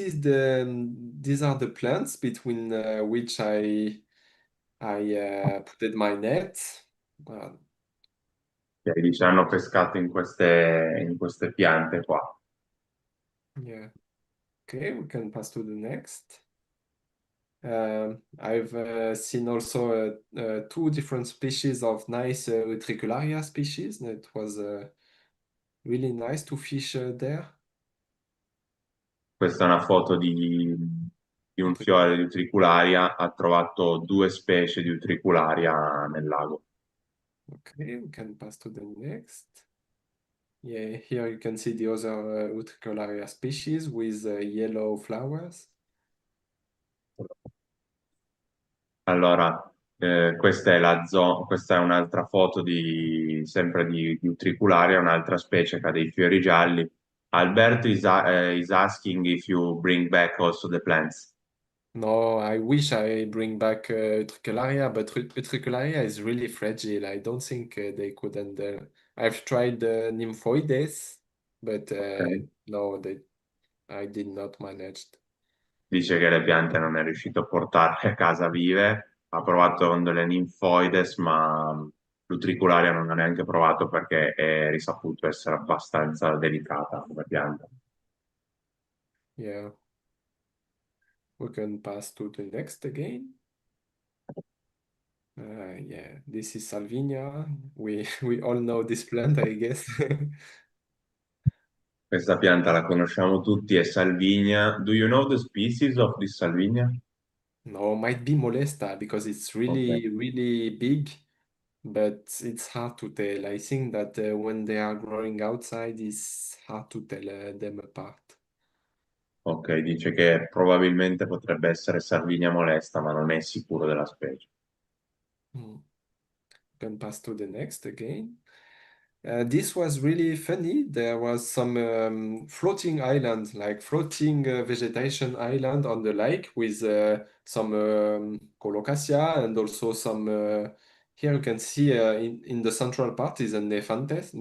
are the plants between which I put my net. Guarda. che dice hanno pescato in queste piante qua. Yeah. Okay, we can pass to the next. I've seen also two different species of nice Utricularia species. It was really nice to fish there. Questa è una foto di un fiore di Utricularia, ha trovato due specie di Utricularia nel lago. Okay, we can pass to the next. Yeah, here you can see the other Utricularia species with yellow flowers. Allora, questa è un'altra foto sempre di Utricularia, un'altra specie che ha dei fiori gialli. Albert is asking if you bring back also the plants. No, I wish I bring back Utricularia, but Utricularia is really fragile. I don't think they could handle. I've tried Nymphoides, but Ok. no, I did not manage. Dice che le piante non è riuscito a portarle a casa vive, ha provato con delle ninfoides, ma l'utricularia non ha neanche provato perché è risaputo essere abbastanza delicata come pianta. Yeah, we can pass to the next again. Yeah, this is Salvinia. We all know this plant, I guess. Questa pianta la conosciamo tutti, è Salvinia. Do you know the species of this Salvinia? No, might be Molesta because it's Ok, really, really big, but it's hard to tell. I think that when they are growing outside, it's hard to tell them apart. ok, dice che probabilmente potrebbe essere Salvinia molesta, ma non è sicuro della specie. Mm. Can pass to the next again. This was really funny. There was some floating island, like floating vegetation island on the lake with some colocasia and also some. Here you can see in the central part is a Nepanthes,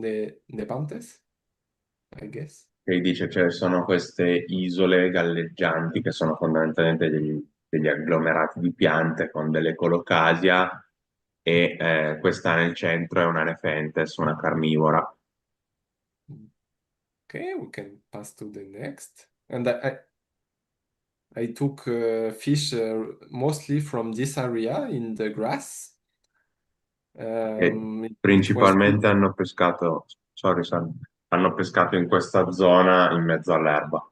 I guess. Che dice che sono queste isole galleggianti che sono fondamentalmente degli agglomerati di piante con delle colocasia e questa nel centro è una Nepenthes, una carnivora. Okay, we can pass to the next. And I took fish mostly from this area in the grass. E It was principalmente hanno pescato, sorry, Sam, hanno pescato in questa zona in mezzo all'erba.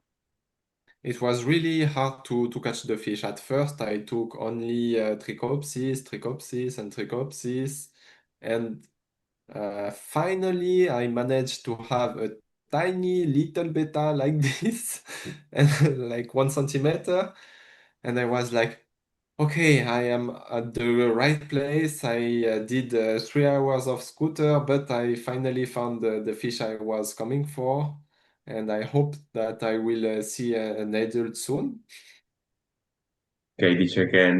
it was really hard to catch the fish. At first, I took only Trichopsis, and Trichopsis, and finally, I managed to have a tiny little beta like this, and like 1 centimeter, and I was like, okay, I am at the right place. I did 3 hours of scooter, but I finally found the fish I was coming for, and I hope that I will see an adult soon. Che dice che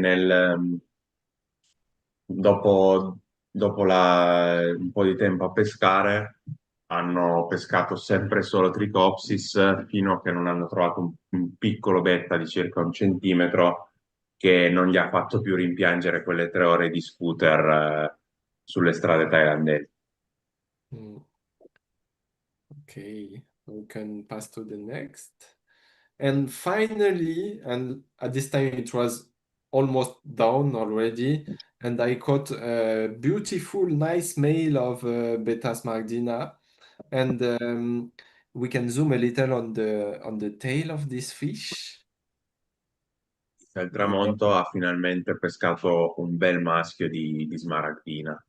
dopo un po' di tempo a pescare hanno pescato sempre solo Trichopsis fino a che non hanno trovato un piccolo betta di circa 1 centimetro che non gli ha fatto più rimpiangere quelle 3 ore di scooter sulle strade thailandesi. Mm, okay, we can pass to the next. And finally, and at this time it was almost down already, and I caught a beautiful, nice male of Beta Smardina. And we can zoom a little on the tail of this fish. Al tramonto ha finalmente pescato un bel maschio di smaragdina.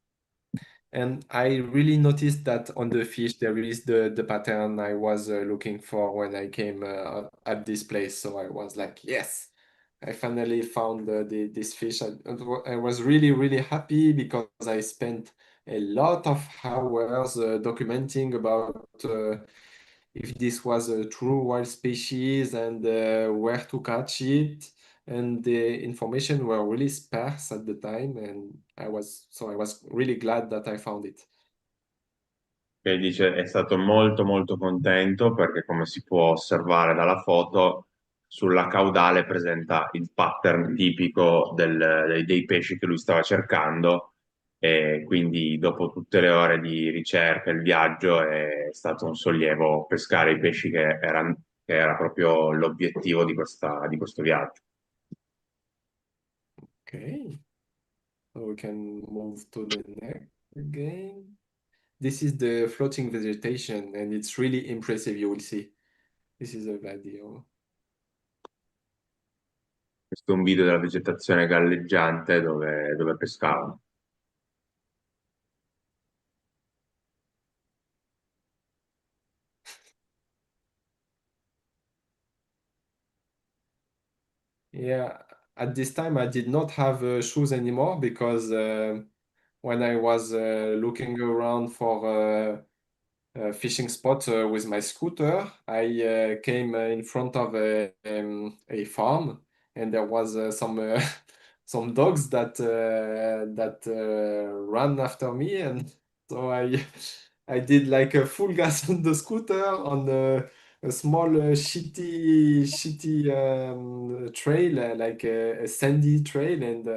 And I really noticed that on the fish there is the pattern I was looking for when I came at this place. So I was like, yes, I finally found this fish. I was really, really happy because I spent a lot of hours documenting about if this was a true wild species and where to catch it. And the information were really sparse at the time, and I was really glad that I found it. Che dice è stato molto molto contento perché come si può osservare dalla foto sulla caudale presenta il pattern tipico dei pesci che lui stava cercando e quindi dopo tutte le ore di ricerca e il viaggio è stato un sollievo pescare i pesci che era proprio l'obiettivo di questo viaggio. Okay, so we can move to the next game. This is the floating vegetation, and it's really impressive, you will see. This is a video. Questo è un video della vegetazione galleggiante dove pescavano. Yeah, at this time I did not have shoes anymore because when I was looking around for fishing spot with my scooter, I came in front of a farm, and there was some some dogs that ran after me, and so I did like a full gas on the scooter on a small shitty trail, like a sandy trail, and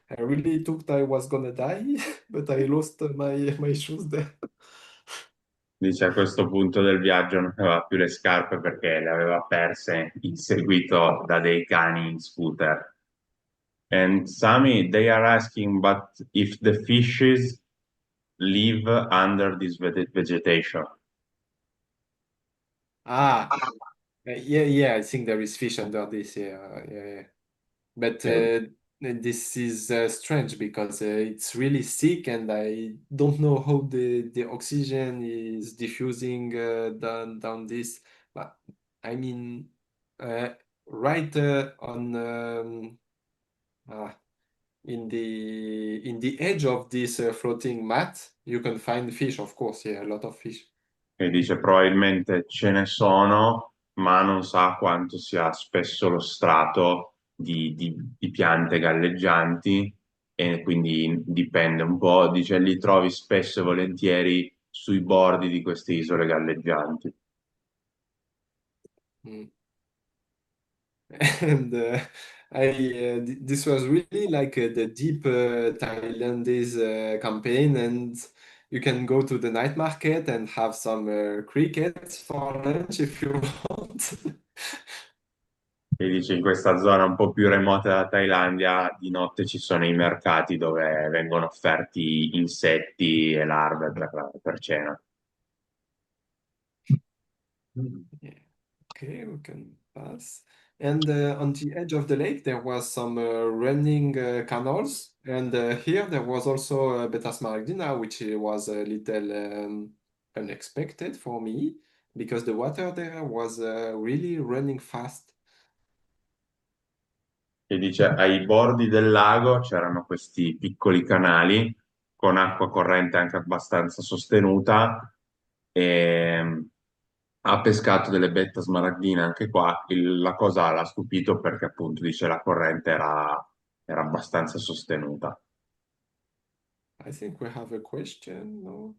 I really thought I was gonna die, but I lost my shoes there. Dice a questo punto del viaggio non aveva più le scarpe perché le aveva perse inseguito da dei cani in scooter. And Sami, they are asking, but if the fishes live under this vegetation. Ah, yeah, I think there is fish under this. Yeah. But Eh, this is strange because it's really thick, and I don't know how the oxygen is diffusing down this. But I mean, uh, right on uh, in the edge of this floating mat, you can find fish, of course. Yeah, a lot of fish. e dice probabilmente ce ne sono, ma non sa quanto sia spesso lo strato di piante galleggianti e quindi dipende un po', dice li trovi spesso e volentieri sui bordi di queste isole galleggianti. Mm. And this was really like the deep Thailandese campaign, and you can go to the night market and have some crickets for lunch if you want. E dice in questa zona un po' più remota della Thailandia, di notte ci sono i mercati dove vengono offerti insetti e larve per cena. Yeah. Okay, we can pass. And on the edge of the lake, there was some running canals, and here there was also Beta Smaragdina, which was a little unexpected for me because the water there was really running fast. E dice ai bordi del lago c'erano questi piccoli canali con acqua corrente anche abbastanza sostenuta e ha pescato delle betta smaragdine anche qua. La cosa l'ha stupito perché appunto dice la corrente era abbastanza sostenuta. I think we have a question, no?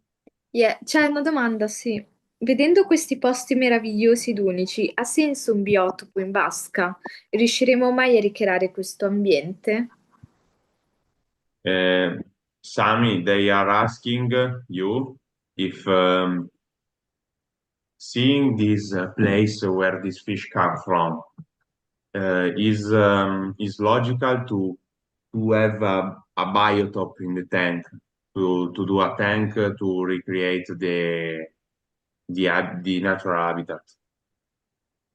Yeah, c'è una domanda, sì. Vedendo questi posti meravigliosi ed unici, ha senso un biotopo in vasca? Riusciremo mai a ricreare questo ambiente? Sami, they are asking you if seeing this place where these fish come from is logical to have a biotope in the tank, to do a tank to recreate the natural habitat.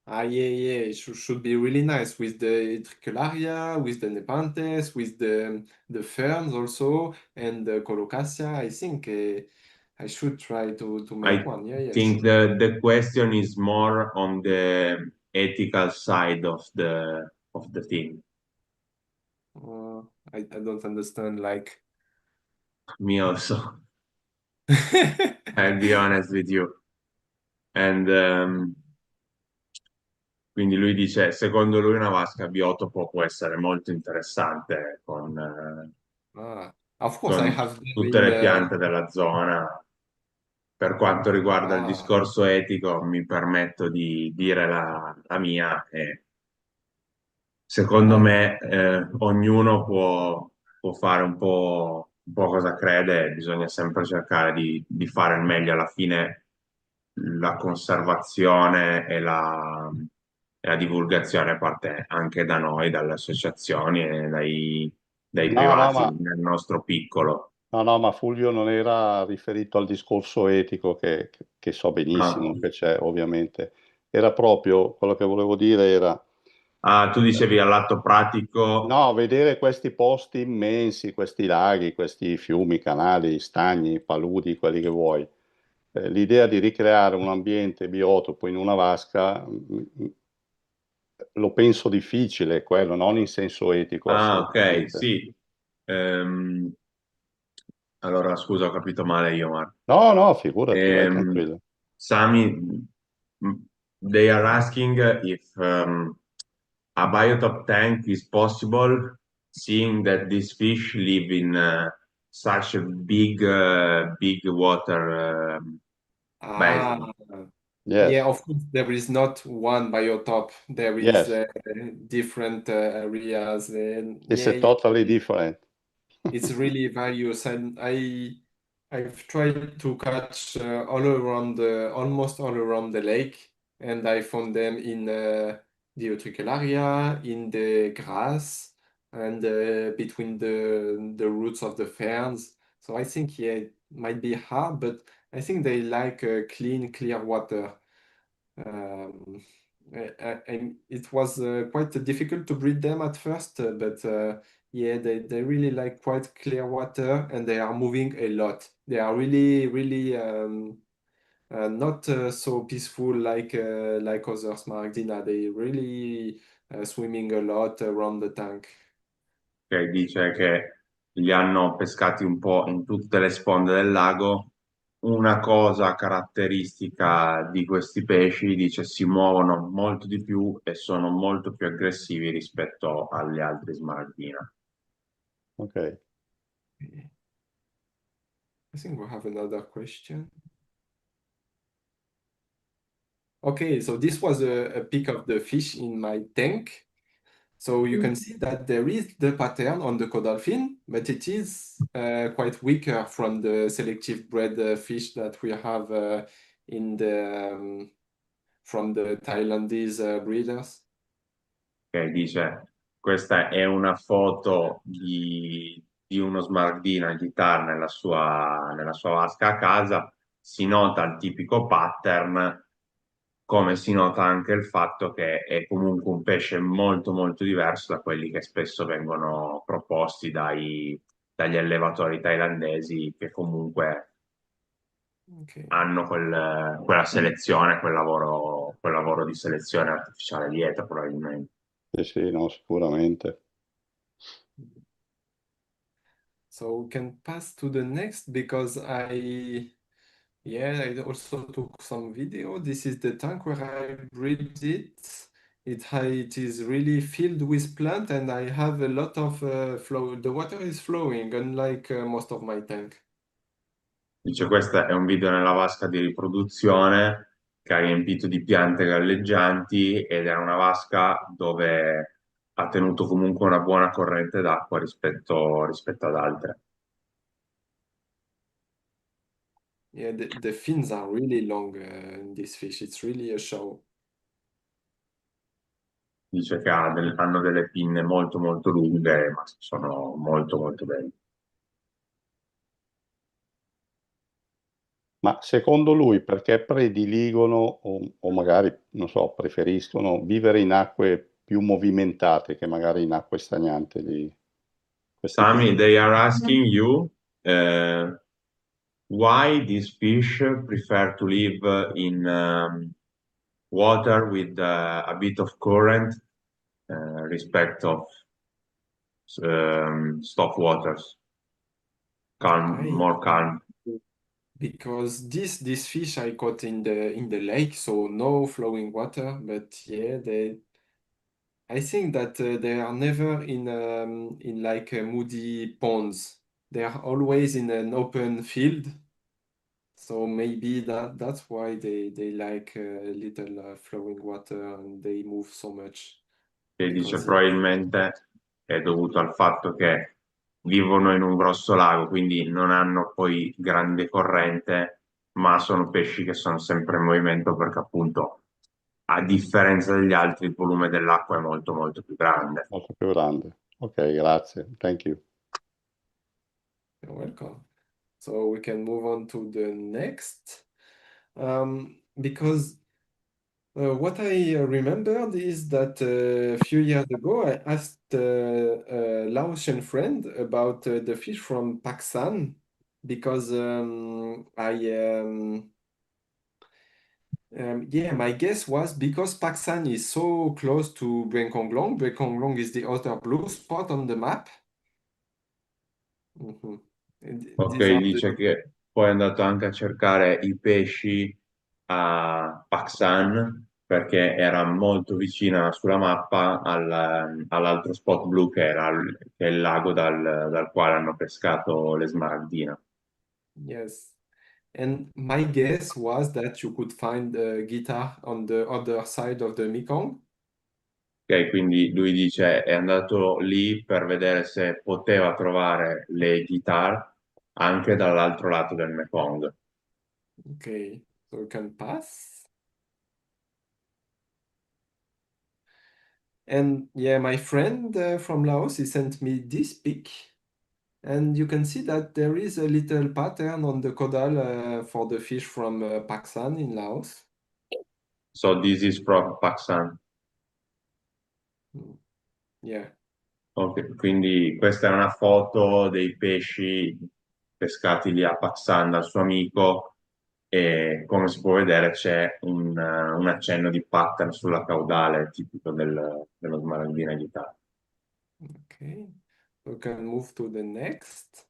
Ah, yeah, it should be really nice with the Utricularia, with the Nepenthes, with the ferns also, and the Colocasia. I think I should try to make I one. Yeah, yes. think the question is more on the ethical side of the thing. Uh, I don't understand, like. Me also, I'll be honest with you. And quindi lui dice, secondo lui una vasca biotopo può essere molto interessante Of course, I con have there tutte in le piante della zona. Per quanto riguarda il ah, discorso etico, mi permetto di dire la mia. E secondo ah, me ognuno può fare un po' un po' cosa crede, bisogna sempre cercare di fare il meglio. Alla fine la conservazione e la divulgazione parte anche da noi, dalle associazioni e dai No, no, privati ma nel nostro piccolo. No, no, ma Fulvio non era riferito al discorso etico che so benissimo Ah, che c'è, ovviamente. Era proprio quello che volevo dire era, ah, tu dicevi all'atto pratico. no, vedere questi posti immensi, questi laghi, questi fiumi, canali, stagni, paludi, quelli che vuoi. L'idea di ricreare un ambiente biotopo in una vasca, lo penso difficile, quello, non in senso etico, Ah, ok, assolutamente. sì. Ehm, allora, scusa, ho capito male io, Marco. No, no, figurati, vai Um, tranquillo. Sami, they are asking if a biotop tank is possible, seeing that these fish live in such a big water Ah, basin. yeah, Yes, of course, there is not one biotop. There is yes, different areas, and it's yeah, a totally different. it's really various. And I've tried to catch all around almost all around the lake, and I found them in the Utricularia, in the grass, and between the roots of the ferns. So I think yeah, it might be hard, but I think they like clean, clear water. Um, and it was quite difficult to breed them at first, but yeah, they really like quite clear water and they are moving a lot. They are really, really not so peaceful like other Smaragdina. They really swimming a lot around the tank. Che dice che li hanno pescati un po' in tutte le sponde del lago. Una cosa caratteristica di questi pesci, dice, si muovono molto di più e sono molto più aggressivi rispetto agli altri smaragdina. Ok. I think we have another question. Okay, so this was a pic of the fish in my tank. So you can see that there is the pattern on the caudal fin, but it is quite weaker from the selective bred fish that we have in the from the Thailandese breeders. Che dice, questa è una foto di uno smaragdino di tar nella sua vasca a casa, si nota il tipico pattern, come si nota anche il fatto che è comunque un pesce molto molto diverso da quelli che spesso vengono proposti dagli allevatori thailandesi che comunque Okay. hanno quella selezione, quel lavoro di selezione artificiale dietro probabilmente. Sì, sì, no, sicuramente. So we can pass to the next because I also took some video. This is the tank where I breed it. It is really filled with plant and I have a lot of flow. The water is flowing, unlike most of my tank. Dice, questo è un video nella vasca di riproduzione che ha riempito di piante galleggianti ed è una vasca dove ha tenuto comunque una buona corrente d'acqua rispetto ad altre. Yeah, the fins are really long in this fish. It's really a show. Dice che hanno delle pinne molto molto lunghe, ma sono molto molto belle. Ma secondo lui perché prediligono o magari, non so, preferiscono vivere in acque più movimentate che magari in acque stagnanti di questi Sami, fish? they are asking you why these fish prefer to live in water with a bit of current respect of stop waters, calm, I more calm. Because this fish I caught in the lake, so no flowing water. But yeah, I think that they are never in like moody ponds. They are always in an open field. So maybe that's why they like little flowing water and they move so much E dice because probabilmente è dovuto al fatto che vivono in un grosso lago, quindi non hanno poi grande corrente, ma sono pesci che sono sempre in movimento perché appunto, a differenza degli altri, il volume dell'acqua è molto molto più grande. Molto più grande. Ok, grazie. Thank you. You're welcome. So we can move on to the next. Because what I remembered is that a few years ago I asked a Laotian friend about the fish from Paksan because yeah, my guess was because Paksan is so close to Bengkonglong. Bengkonglong is the other blue spot on the map. Mhm. And Ok, these are dice che poi è andato anche a cercare i pesci a Paksan perché era molto vicina sulla mappa all'altro spot blu che è il lago dal quale hanno pescato le smaragdine. Yes. And my guess was that you could find a guitar on the other side of the Mekong. Ok, quindi lui dice è andato lì per vedere se poteva trovare le chitarre anche dall'altro lato del Mekong. Okay, so we can pass. And yeah, my friend from Laos, he sent me this pic. And you can see that there is a little pattern on the caudal for the fish from Paksan in Laos. So this is from Paksan. Mm, yeah. Ok, quindi questa è una foto dei pesci pescati lì a Paksan dal suo amico e come si può vedere c'è un accenno di pattern sulla caudale tipico dello smaragdina d'Italia. Okay, we can move to the next.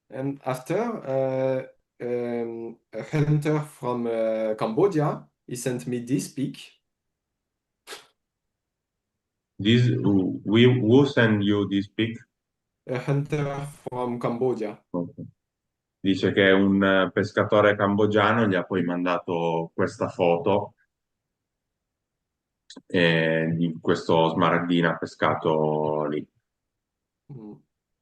And after, a hunter from Cambodia, he sent me this pic. Who send you this pic? A hunter from Cambodia. Ok. Dice che un pescatore cambogiano gli ha poi mandato questa foto di questo smaragdina pescato lì. Mm.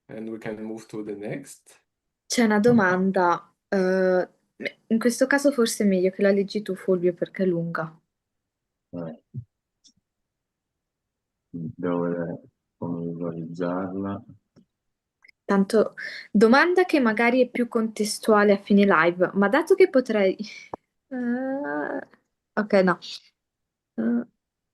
And we can move to the next. C'è una domanda, in questo caso forse è meglio che la leggi tu, Fulvio, perché è lunga. Eh, Devo vedere come visualizzarla. Tanto domanda che magari è più contestuale a fine live, ma dato che potrei... ok, no.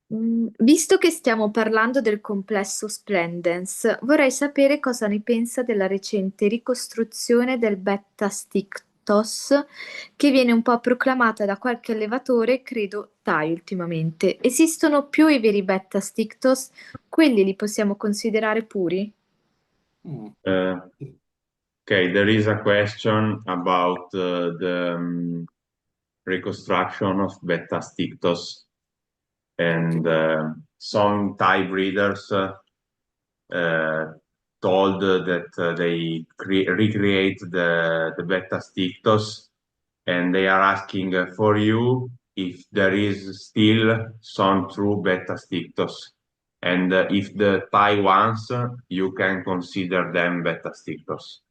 Visto che stiamo parlando del complesso Splendens, vorrei sapere cosa ne pensa della recente ricostruzione del Betta Stiktos, che viene un po' proclamata da qualche allevatore, credo Thai ultimamente. Esistono più i veri Betta Stiktos? Quelli li possiamo considerare puri? Mm. Uh, okay, there is a question about the reconstruction of Betta Stictos, and some Thai breeders told that they recreate the Betta Stictos, and they are asking for you if there is still some true Betta Stictos. And if the Thai ones, you can consider them Betta Stictos.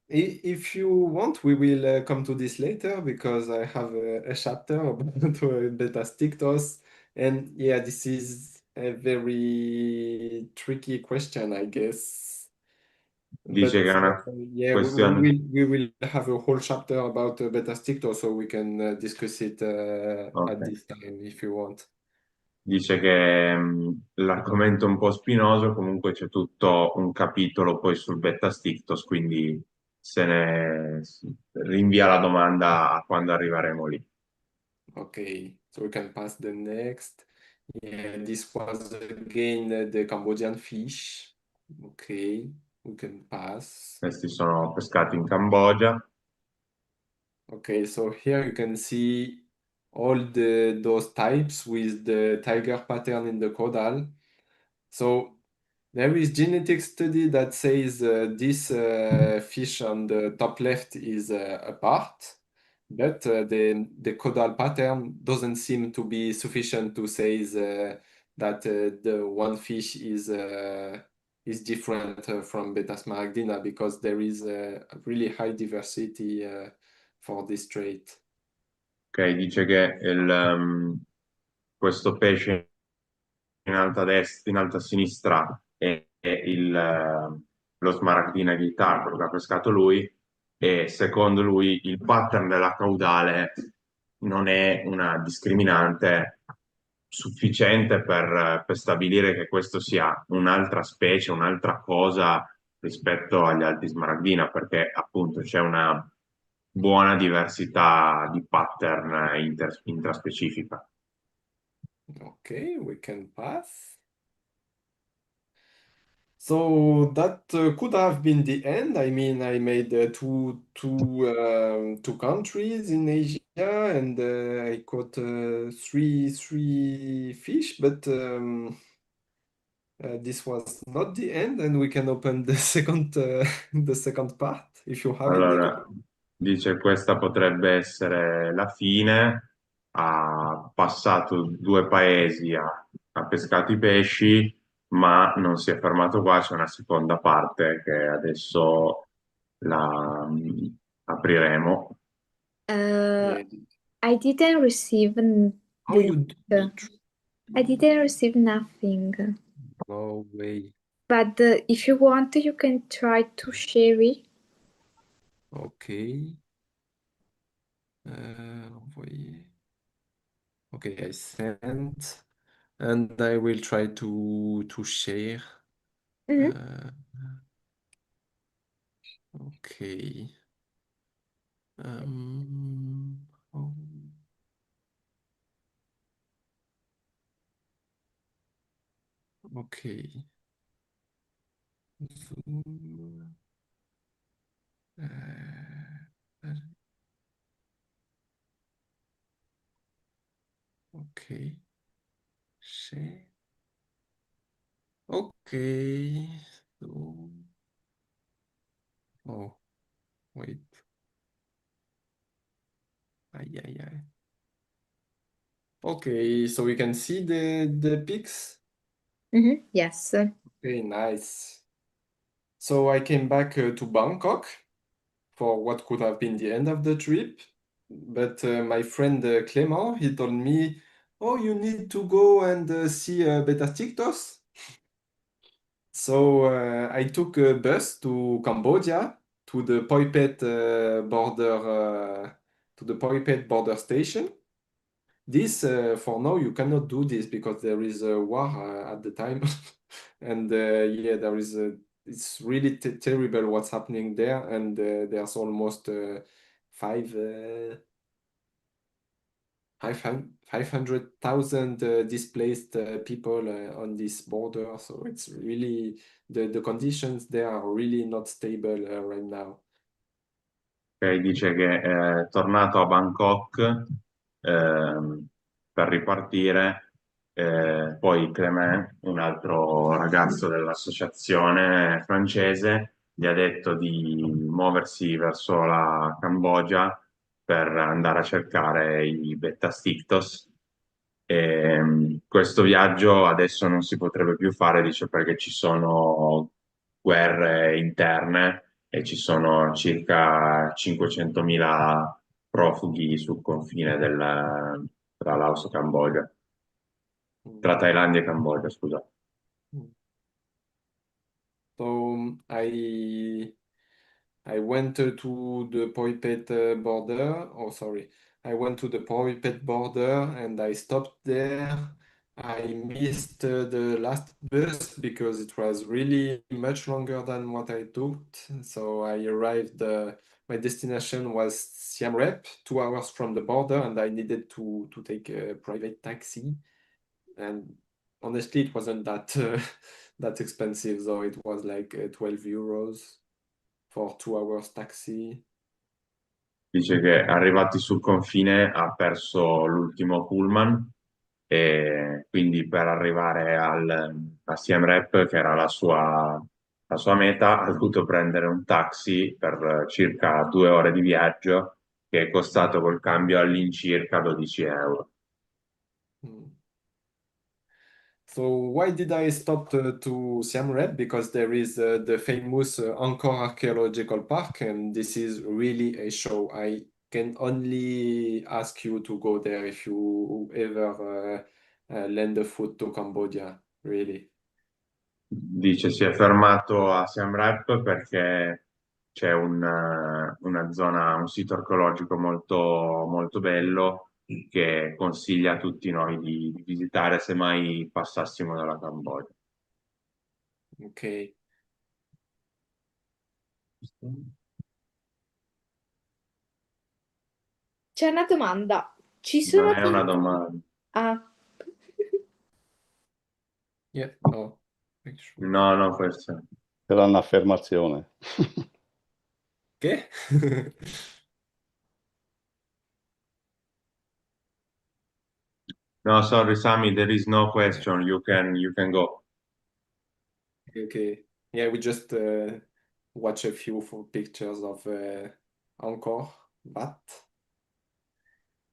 If you want, we will come to this later because I have a chapter about beta stictos, and yeah, this is a very tricky question, I guess. Dice But che è una yeah, questione. we will have a whole chapter about beta stictos, so we can discuss it Ok. at this time if you want. Dice che l'argomento è un po' spinoso, comunque c'è tutto un capitolo poi sul beta stictos, quindi se ne rinvia la domanda a quando arriveremo lì. Okay, so we can pass the next. Yeah, this was again the Cambodian fish. Okay, we can pass. Questi sono pescati in Cambogia. Okay, so here you can see all those types with the tiger pattern in the caudal. So there is genetic study that says this fish on the top left is apart, but the caudal pattern doesn't seem to be sufficient to say that the one fish is different from Beta Smaragdina because there is a really high diversity for this trait. Ok, dice che questo pesce in alto a destra, in alto a sinistra è lo smaragdina ghita, quello che ha pescato lui, e secondo lui il pattern della caudale non è una discriminante sufficiente per stabilire che questo sia un'altra specie, un'altra cosa rispetto agli altri smaragdina, perché appunto c'è una buona diversità di pattern intraspecifica. Okay, we can pass. So that could have been the end. I mean, I made two countries in Asia, and I caught three fish, but this was not the end, and we can open the the second part if you have it, Nico. Allora, dice questa potrebbe essere la fine, ha passato due paesi, ha pescato i pesci, ma non si è fermato qua, c'è una seconda parte che adesso la apriremo. Yeah. I didn't receive Oh, you did? I didn't receive nothing. No way. But if you want, you can try to share it. Okay. Envoyer. Okay, I sent, and I will try to share. Mhm. Okay. Oh. Okay. Zoom. Uh, okay. Share. Okay. So, oh, wait. Ay, ay, ay. Okay, so we can see the pics. Yes. Okay, nice. So I came back to Bangkok for what could have been the end of the trip, but my friend Clément, he told me, "Oh, you need to go and see Beta Stictos." So I took a bus to Cambodia to the Poi Phet border station. This for now you cannot do this because there is a war at the time, and yeah, there is it's really terrible what's happening there, and there's almost 500,000 displaced people on this border. So it's really the conditions there are really not stable right now. Ok, dice che è tornato a Bangkok per ripartire, poi Clément, un altro ragazzo dell'associazione francese, gli ha detto di muoversi verso la Cambogia per andare a cercare i Betta Stictos. Questo viaggio adesso non si potrebbe più fare, dice, perché ci sono guerre interne e ci sono circa 500.000 profughi sul confine tra Laos e Cambogia, tra Thailandia e Cambogia, scusa. So I went to the Poi Phet border. Oh, sorry. I went to the Poi Phet border and I stopped there. I missed the last bus because it was really much longer than what I took. So I arrived, my destination was Siem Reap, 2 hours from the border, and I needed to take a private taxi. And honestly, it wasn't that that expensive, so it was like 12 euros for 2 hours taxi. Dice che arrivati sul confine ha perso l'ultimo pullman e quindi per arrivare a Siem Reap, che era la sua meta, ha dovuto prendere un taxi per circa 2 ore di viaggio che è costato col cambio all'incirca 12 euro. Mm. So why did I stop to Siem Reap? Because there is the famous Angkor Archaeological Park, and this is really a show. I can only ask you to go there if you ever lend a foot to Cambodia, really. Dice si è fermato a Siem Reap perché c'è una zona, un sito archeologico molto, molto bello che consiglia a tutti noi di visitare se mai passassimo dalla Cambogia. Ok. C'è una domanda. Ci Non sono è una tanti... domanda. Ah. Yeah. Oh, actually. No, no, questo. Era un'affermazione. Che? No, sorry, Sami, there is no question. You can go. Okay. Yeah, we just watch a few pictures of Angkor Wat.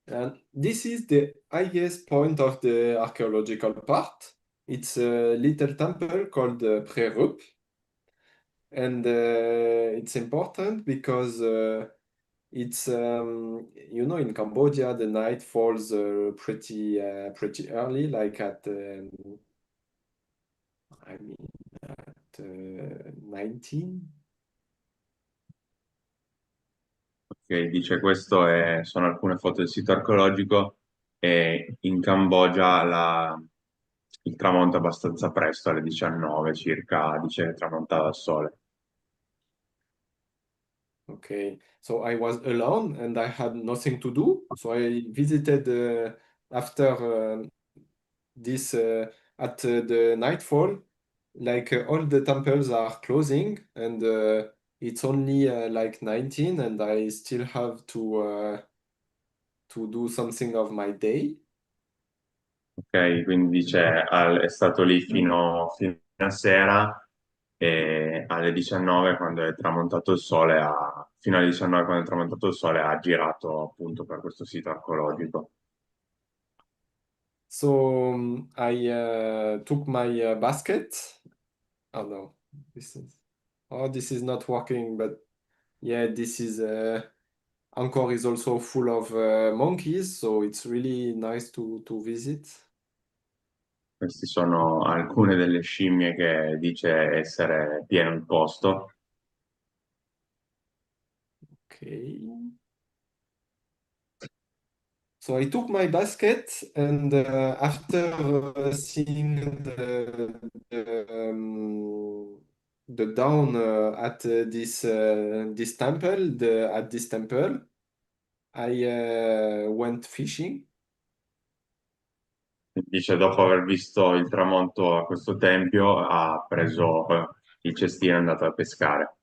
And this is the highest point of the archaeological part. It's a little temple called Pre Rup. And it's important because it's in Cambodia the night falls pretty early, like at I mean at 19. Ok, dice sono alcune foto del sito archeologico e in Cambogia il tramonto è abbastanza presto, alle 19 circa, dice che tramontava il sole. Okay, so I was alone and I had nothing to do. So I visited after this at the nightfall, like all the temples are closing and it's only like 19 and I still have to do something of my day. Ok, quindi dice è stato lì fino a sera e alle 19 quando è tramontato il sole fino alle 19 quando è tramontato il sole ha girato appunto per questo sito archeologico. So I took my basket. Oh no, this is not working, but yeah, this is Angkor is also full of monkeys, so it's really nice to visit. Queste sono alcune delle scimmie che dice essere pieno il posto. Okay. So I took my basket and after seeing the dawn at this temple, at this temple, I went fishing. Dice dopo aver visto il tramonto a questo tempio ha preso il cestino e è andato a pescare.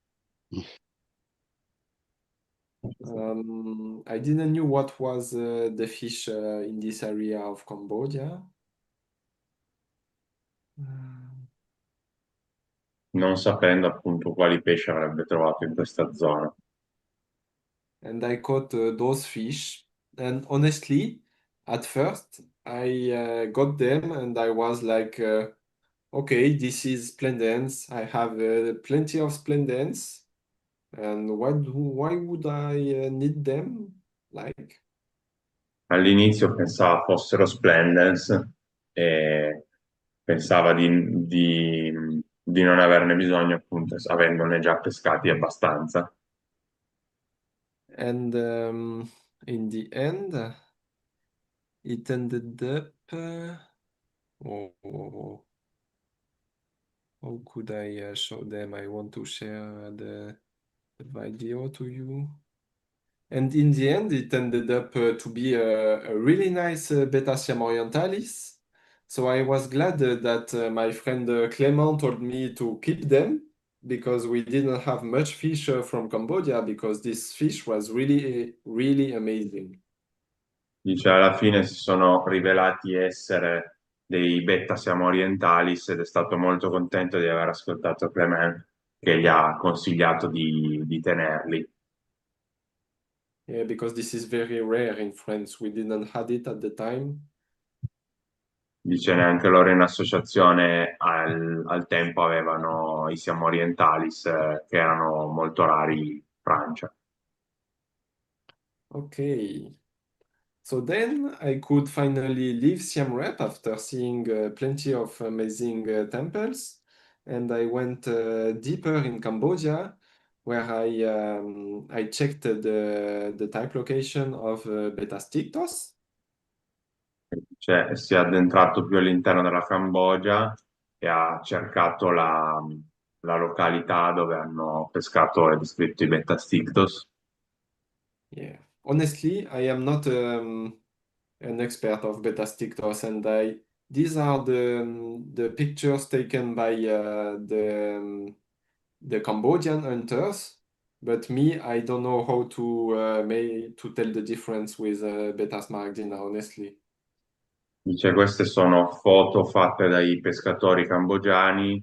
I didn't know what was the fish in this area of Cambodia. Non sapendo appunto quali pesci avrebbe trovato in questa zona. And I caught those fish. And honestly, at first, I got them and I was like, okay, this is splendens. I have plenty of splendens. And why would I need them? Like, All'inizio pensava fossero Splendens e pensava di non averne bisogno appunto avendone già pescati abbastanza. and in the end, it ended up. Oh, how could I show them? I want to share the video to you. And in the end, it ended up to be a really nice Beta Siam Orientalis. So I was glad that my friend Clement told me to keep them because we didn't have much fish from Cambodia because this fish was really, really amazing. Dice alla fine si sono rivelati essere dei Betta Siamo Orientalis ed è stato molto contento di aver ascoltato Clement che gli ha consigliato di tenerli. Yeah, because this is very rare in France. We didn't have it at the time. Dice neanche loro in associazione al tempo avevano i Siam Orientalis, che erano molto rari in Francia. Okay. So then I could finally leave Siem Reap after seeing plenty of amazing temples, and I went deeper in Cambodia, where I checked the type location of Betastictos. Cioè, si è addentrato più all'interno della Cambogia e ha cercato la località dove hanno pescato e descritto i Betastictos. Yeah. Honestly, I am not an expert of Betastictos, and these are the pictures taken by the Cambodian hunters. But me, I don't know how to tell the difference with Beta Smaragdina, honestly. Dice, queste sono foto fatte dai pescatori cambogiani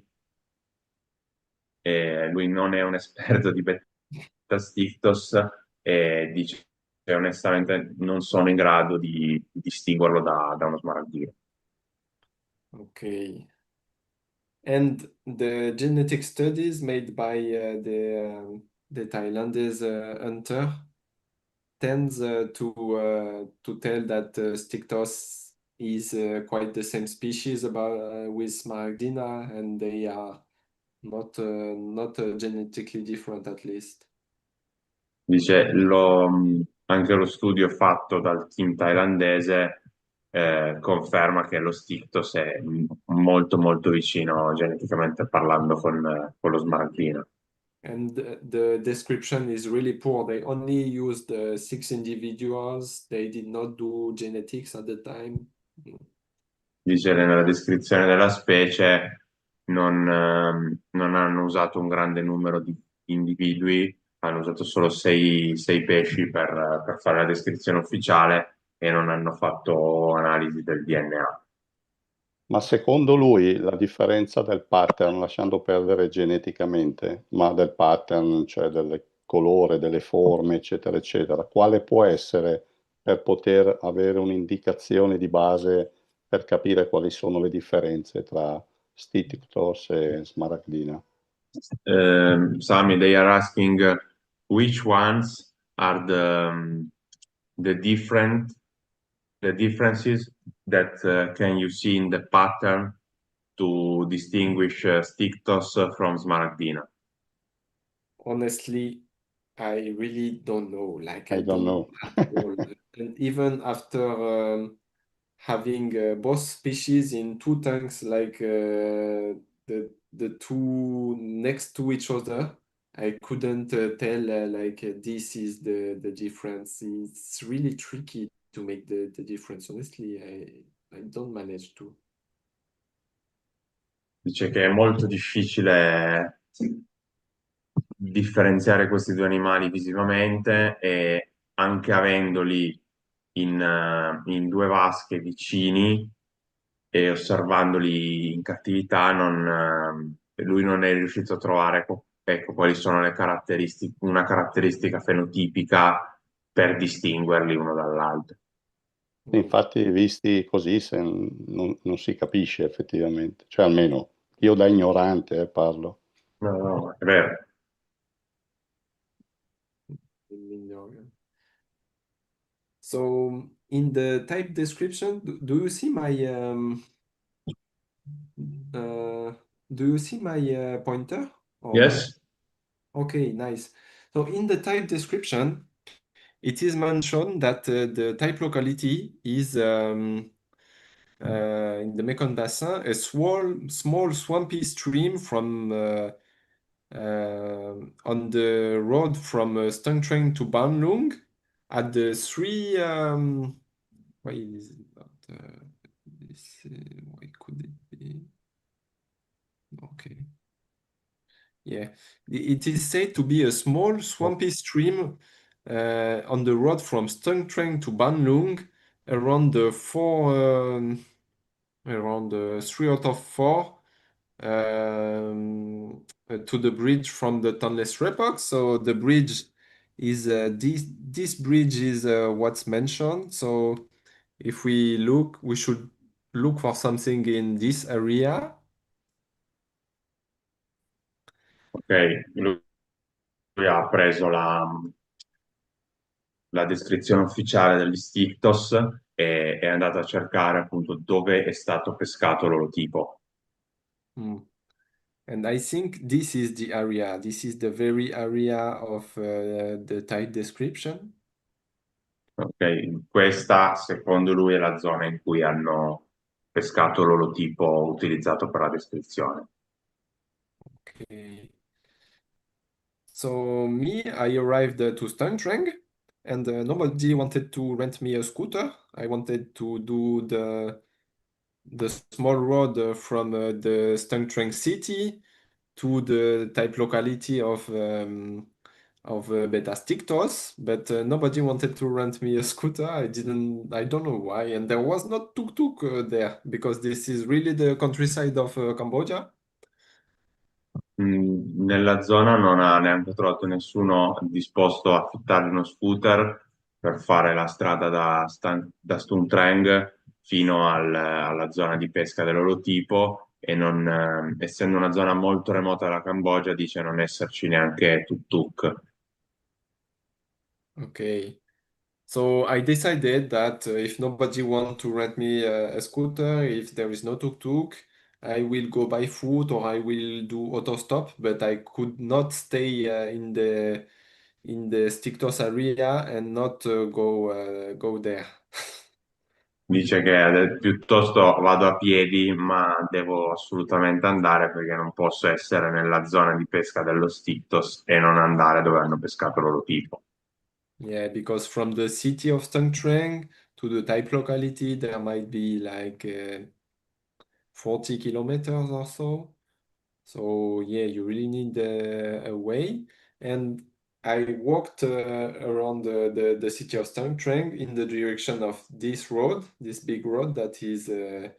e lui non è un esperto di Betastictos e dice onestamente non sono in grado di distinguerlo da uno smaragdino. Okay. And the genetic studies made by the Thailandese hunter tends to tell that Stictos is quite the same species with Smaragdina, and they are not genetically different at least. Dice anche lo studio fatto dal team thailandese conferma che lo Stictos è molto molto vicino geneticamente parlando con lo smaragdino. And the description is really poor. They only used 6 individuals. They did not do genetics at the time. Dice nella descrizione della specie non hanno usato un grande numero di individui, hanno usato solo sei pesci per fare la descrizione ufficiale e non hanno fatto analisi del DNA. Ma secondo lui la differenza del pattern, lasciando perdere geneticamente, ma del pattern, cioè del colore, delle forme, eccetera, eccetera, quale può essere per poter avere un'indicazione di base per capire quali sono le differenze tra Stictos e Smaragdina? Sami, they are asking which ones are the differences that can you see in the pattern to distinguish Stictos from Smaragdina? Honestly, I really don't know. Like I I don't know. at all. And even after having both species in two tanks, like the two next to each other, I couldn't tell this is the difference. It's really tricky to make the difference. Honestly, I don't manage to. Dice che è molto difficile differenziare questi due animali visivamente e anche avendoli in due vasche vicini e osservandoli in cattività, lui non è riuscito a trovare ecco, quali sono le caratteristiche, una caratteristica fenotipica per distinguerli uno dall'altro. Infatti, visti così, non si capisce effettivamente, cioè almeno io da ignorante parlo. No, è vero. So in the type description, do you see my pointer? Or- Yes? Okay, nice. So in the type description, it is mentioned that the type locality is in the Mekong Basin, a small swampy stream from on the road from Stung Treng to Ban Lung at the three. Why is it not? Why could it be? Okay. Yeah, it is said to be a small swampy stream on the road from Stung Treng to Ban Lung, around the around 3 out of 4 to the bridge from the Tonle Srepak. So the bridge is this bridge is what's mentioned. So if we look, we should look for something in this area. Ok, lui ha preso la descrizione ufficiale degli Stictos e è andato a cercare appunto dove è stato pescato l'olotipo. Hmm. And I think this is the area. This is the very area of the type description. Ok, questa secondo lui è la zona in cui hanno pescato l'olotipo utilizzato per la descrizione. Okay. So me, I arrived to Stontreng, and nobody wanted to rent me a scooter. I wanted to do the small road from the Stontreng city to the type locality of Beta Stictos, but nobody wanted to rent me a scooter. I don't know why, and there was not tuk-tuk there because this is really the countryside of Cambodia. Nella zona non ha neanche trovato nessuno disposto a affittare uno scooter per fare la strada da Stung Treng fino alla zona di pesca dell'olotipo e non, essendo una zona molto remota dalla Cambogia, dice non esserci neanche tuk-tuk. Okay. So I decided that if nobody want to rent me a scooter, if there is no tuk-tuk, I will go by foot or I will do autostop, but I could not stay in the Stiktos area and not go there. Dice che piuttosto vado a piedi, ma devo assolutamente andare perché non posso essere nella zona di pesca dello Stictos e non andare dove hanno pescato l'olotipo. Yeah, because from the city of Songtreng to the type locality, there might be like 40 kilometers or so. So yeah, you really need a way. And I walked around the city of Songtreng in the direction of this road, this big road that is the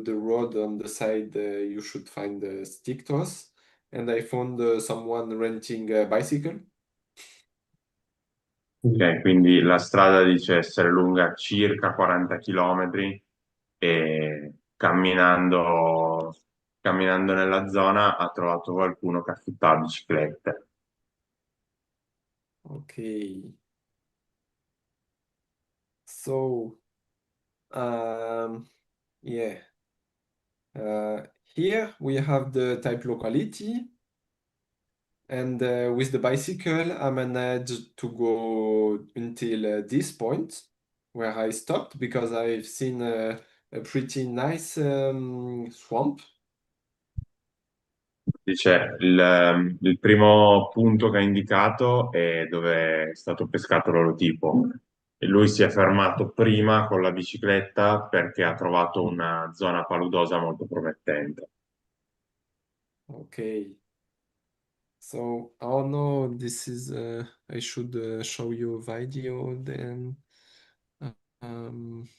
road on the side you should find the Stiktos. And I found someone renting a bicycle. Ok, quindi la strada dice essere lunga circa 40 km e camminando nella zona ha trovato qualcuno che affittava biciclette. Okay. So, yeah. Here we have the type locality, and with the bicycle, I managed to go until this point where I stopped because I've seen a pretty nice swamp. Dice il primo punto che ha indicato è dove è stato pescato l'olotipo e lui si è fermato prima con la bicicletta perché ha trovato una zona paludosa molto promettente. Okay. So, oh no, this is, I should show you a video then. Um,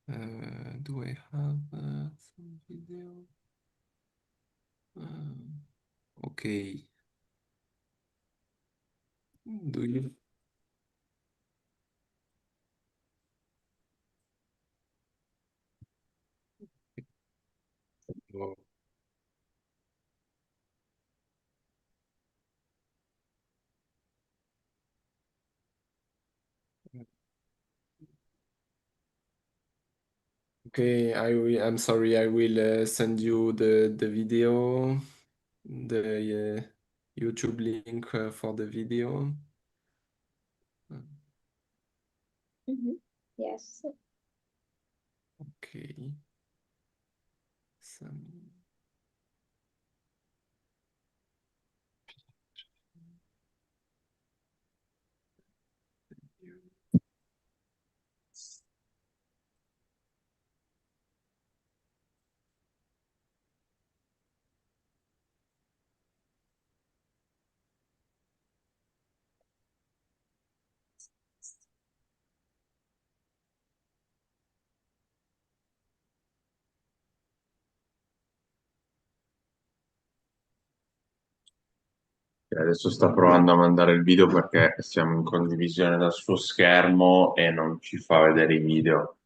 do I have some video? Okay. Do you? No. Okay, I'm sorry, I will send you the video, the YouTube link for the video. Yes. Okay. Some... E adesso sta provando a mandare il video perché siamo in condivisione dal suo schermo e non ci fa vedere i video.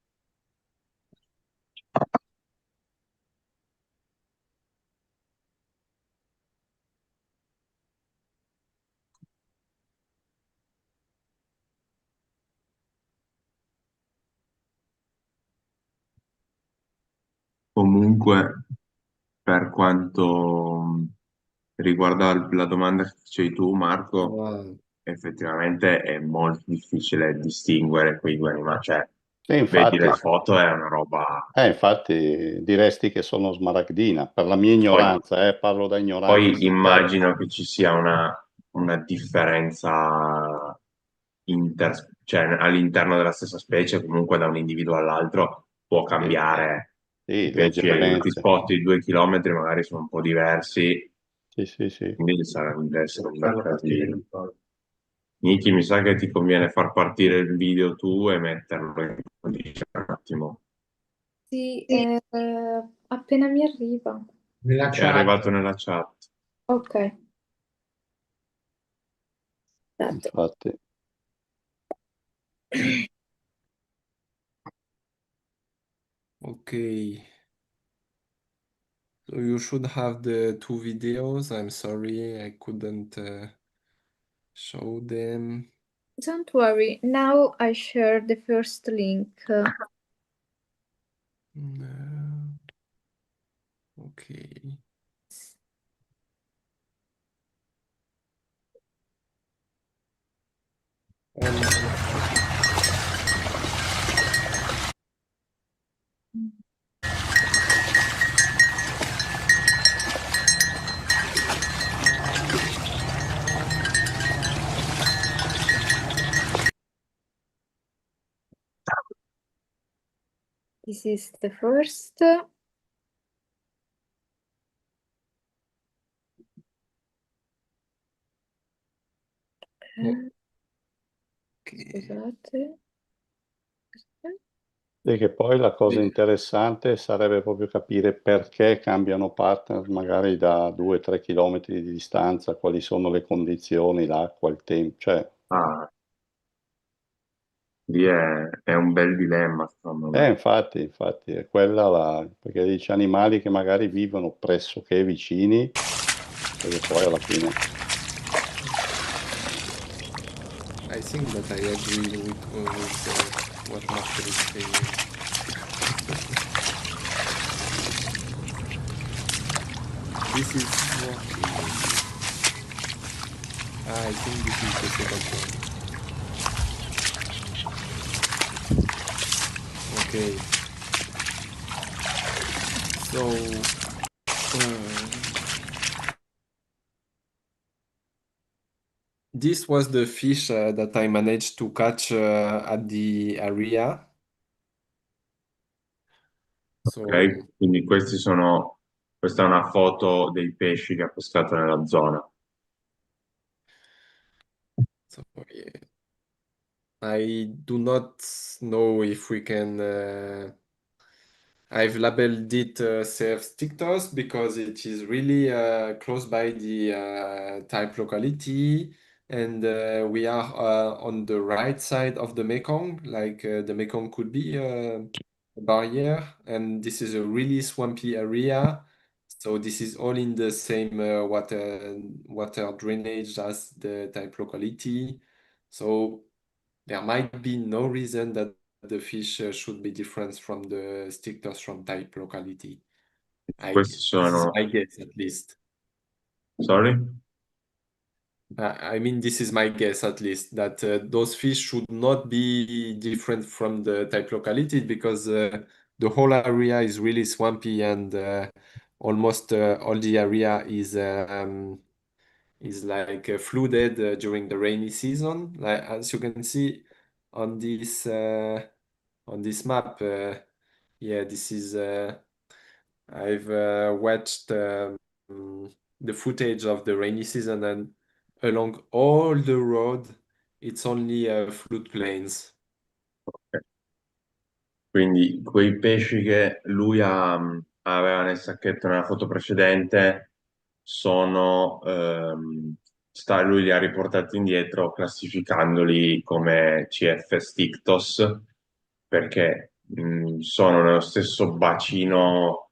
Comunque, per quanto riguarda la domanda che facevi tu, Marco, Ah, effettivamente è molto difficile distinguere quei due animali. Cioè, Sì, vedi infatti, le foto, è una roba. infatti diresti che sono smaragdina, per la mia Poi, ignoranza, parlo da ignorante poi sincero. immagino che ci sia una differenza cioè, all'interno della stessa specie, comunque da un individuo all'altro può Sì, cambiare. I sì, pesci, ti leggermente. sposti 2 chilometri, magari sono un po' diversi, Sì, sì, sì. quindi deve essere un bel casino. Niki, mi sa che ti conviene far partire il video tu e metterlo in condizione un attimo. Sì, appena mi arriva. Nella È chat. arrivato nella chat. Ok, aspetta. Infatti. okay. So you should have the two videos. I'm sorry I couldn't show them. Don't worry, now I share the first link. No. Okay. This is the first. Okay. Scusate. E che poi la cosa interessante sarebbe proprio capire perché cambiano partner magari da 2-3 chilometri di distanza, quali sono le condizioni, l'acqua, il tempo, cioè, Ah, lì è un bel dilemma, secondo me. infatti è quella perché dice animali che magari vivono pressoché vicini, perché poi alla fine, I think that I agree with what Marco is saying. This is working. I think this is the second one. Okay. So, this was the fish that I managed to catch at the area. So, Ok? Quindi questa è una foto dei pesci che ha pescato nella zona. yeah. I do not know if we can. I've labeled it Serves Tictos because it is really close by the type locality, and we are on the right side of the Mekong. Like the Mekong could be a barrier, and this is a really swampy area. So this is all in the same water drainage as the type locality. So there might be no reason that the fish should be different from the Stictos from type locality. Questi This is sono. my guess at least. Sorry? I mean, this is my guess at least that those fish should not be different from the type locality because the whole area is really swampy and almost all the area is like flooded during the rainy season. Like as you can see on this map, yeah, this is I've watched the footage of the rainy season and along all the road, it's only floodplains. Quindi quei pesci che lui aveva nel sacchetto nella foto precedente lui li ha riportati indietro classificandoli come CF Stictos perché sono nello stesso bacino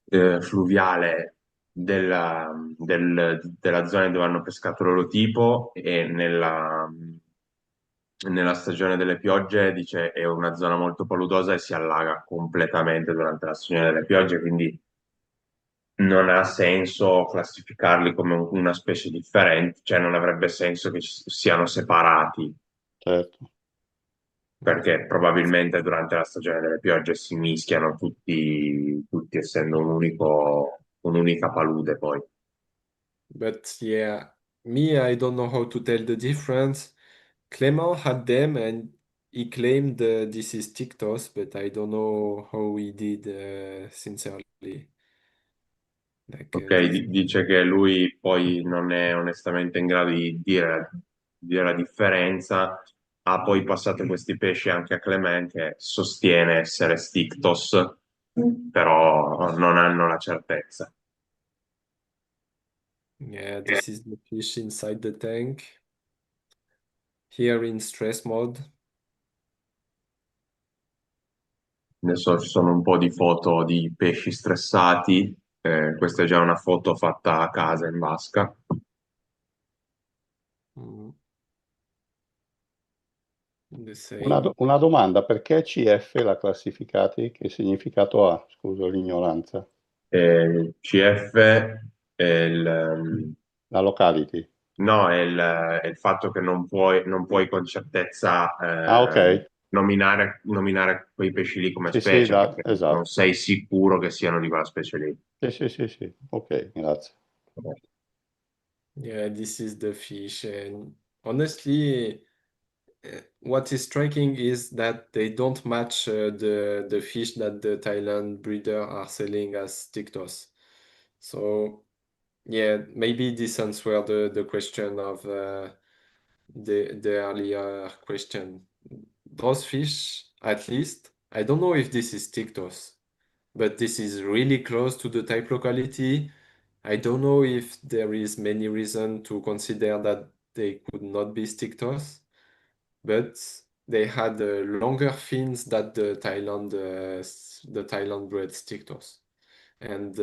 fluviale della zona dove hanno pescato l'olotipo e nella stagione delle piogge, dice, è una zona molto paludosa e si allaga completamente durante la stagione delle piogge, quindi non ha senso classificarli come una specie differente, cioè non avrebbe senso che siano separati, certo. perché probabilmente durante la stagione delle piogge si mischiano tutti essendo un'unica palude poi. But yeah, me, I don't know how to tell the difference. Clément had them and he claimed this is Tictos, but I don't know how he did sincerely. Like Ok, this. dice che lui poi non è onestamente in grado di dire la differenza, ha poi passato questi pesci anche a Clement che sostiene essere Stictos, però non hanno la certezza. Yeah, this is the fish inside the tank. Here in stress mode. Adesso ci sono un po' di foto di pesci stressati, questa è già una foto fatta a casa in vasca. Mm, the Una, same. una domanda, perché CF l'ha classificati? Che significato ha? Scuso l'ignoranza. CF è La locality. no, è il fatto che non puoi con certezza Ah, ok. nominare quei pesci lì come Sì, sì, specie, perché non esatto. sei sicuro che siano di quella specie lì. Sì, sì, sì, sì. Ok, grazie. Yeah, this is the fish. And honestly, what is striking is that they don't match the fish that the Thailand breeder are selling as Tictos. So yeah, maybe this answers the question of the earlier question. Those fish, at least, I don't know if this is Tictos, but this is really close to the type locality. I don't know if there is many reason to consider that they could not be Stictos, but they had longer fins than the Thailand bred Stictos. And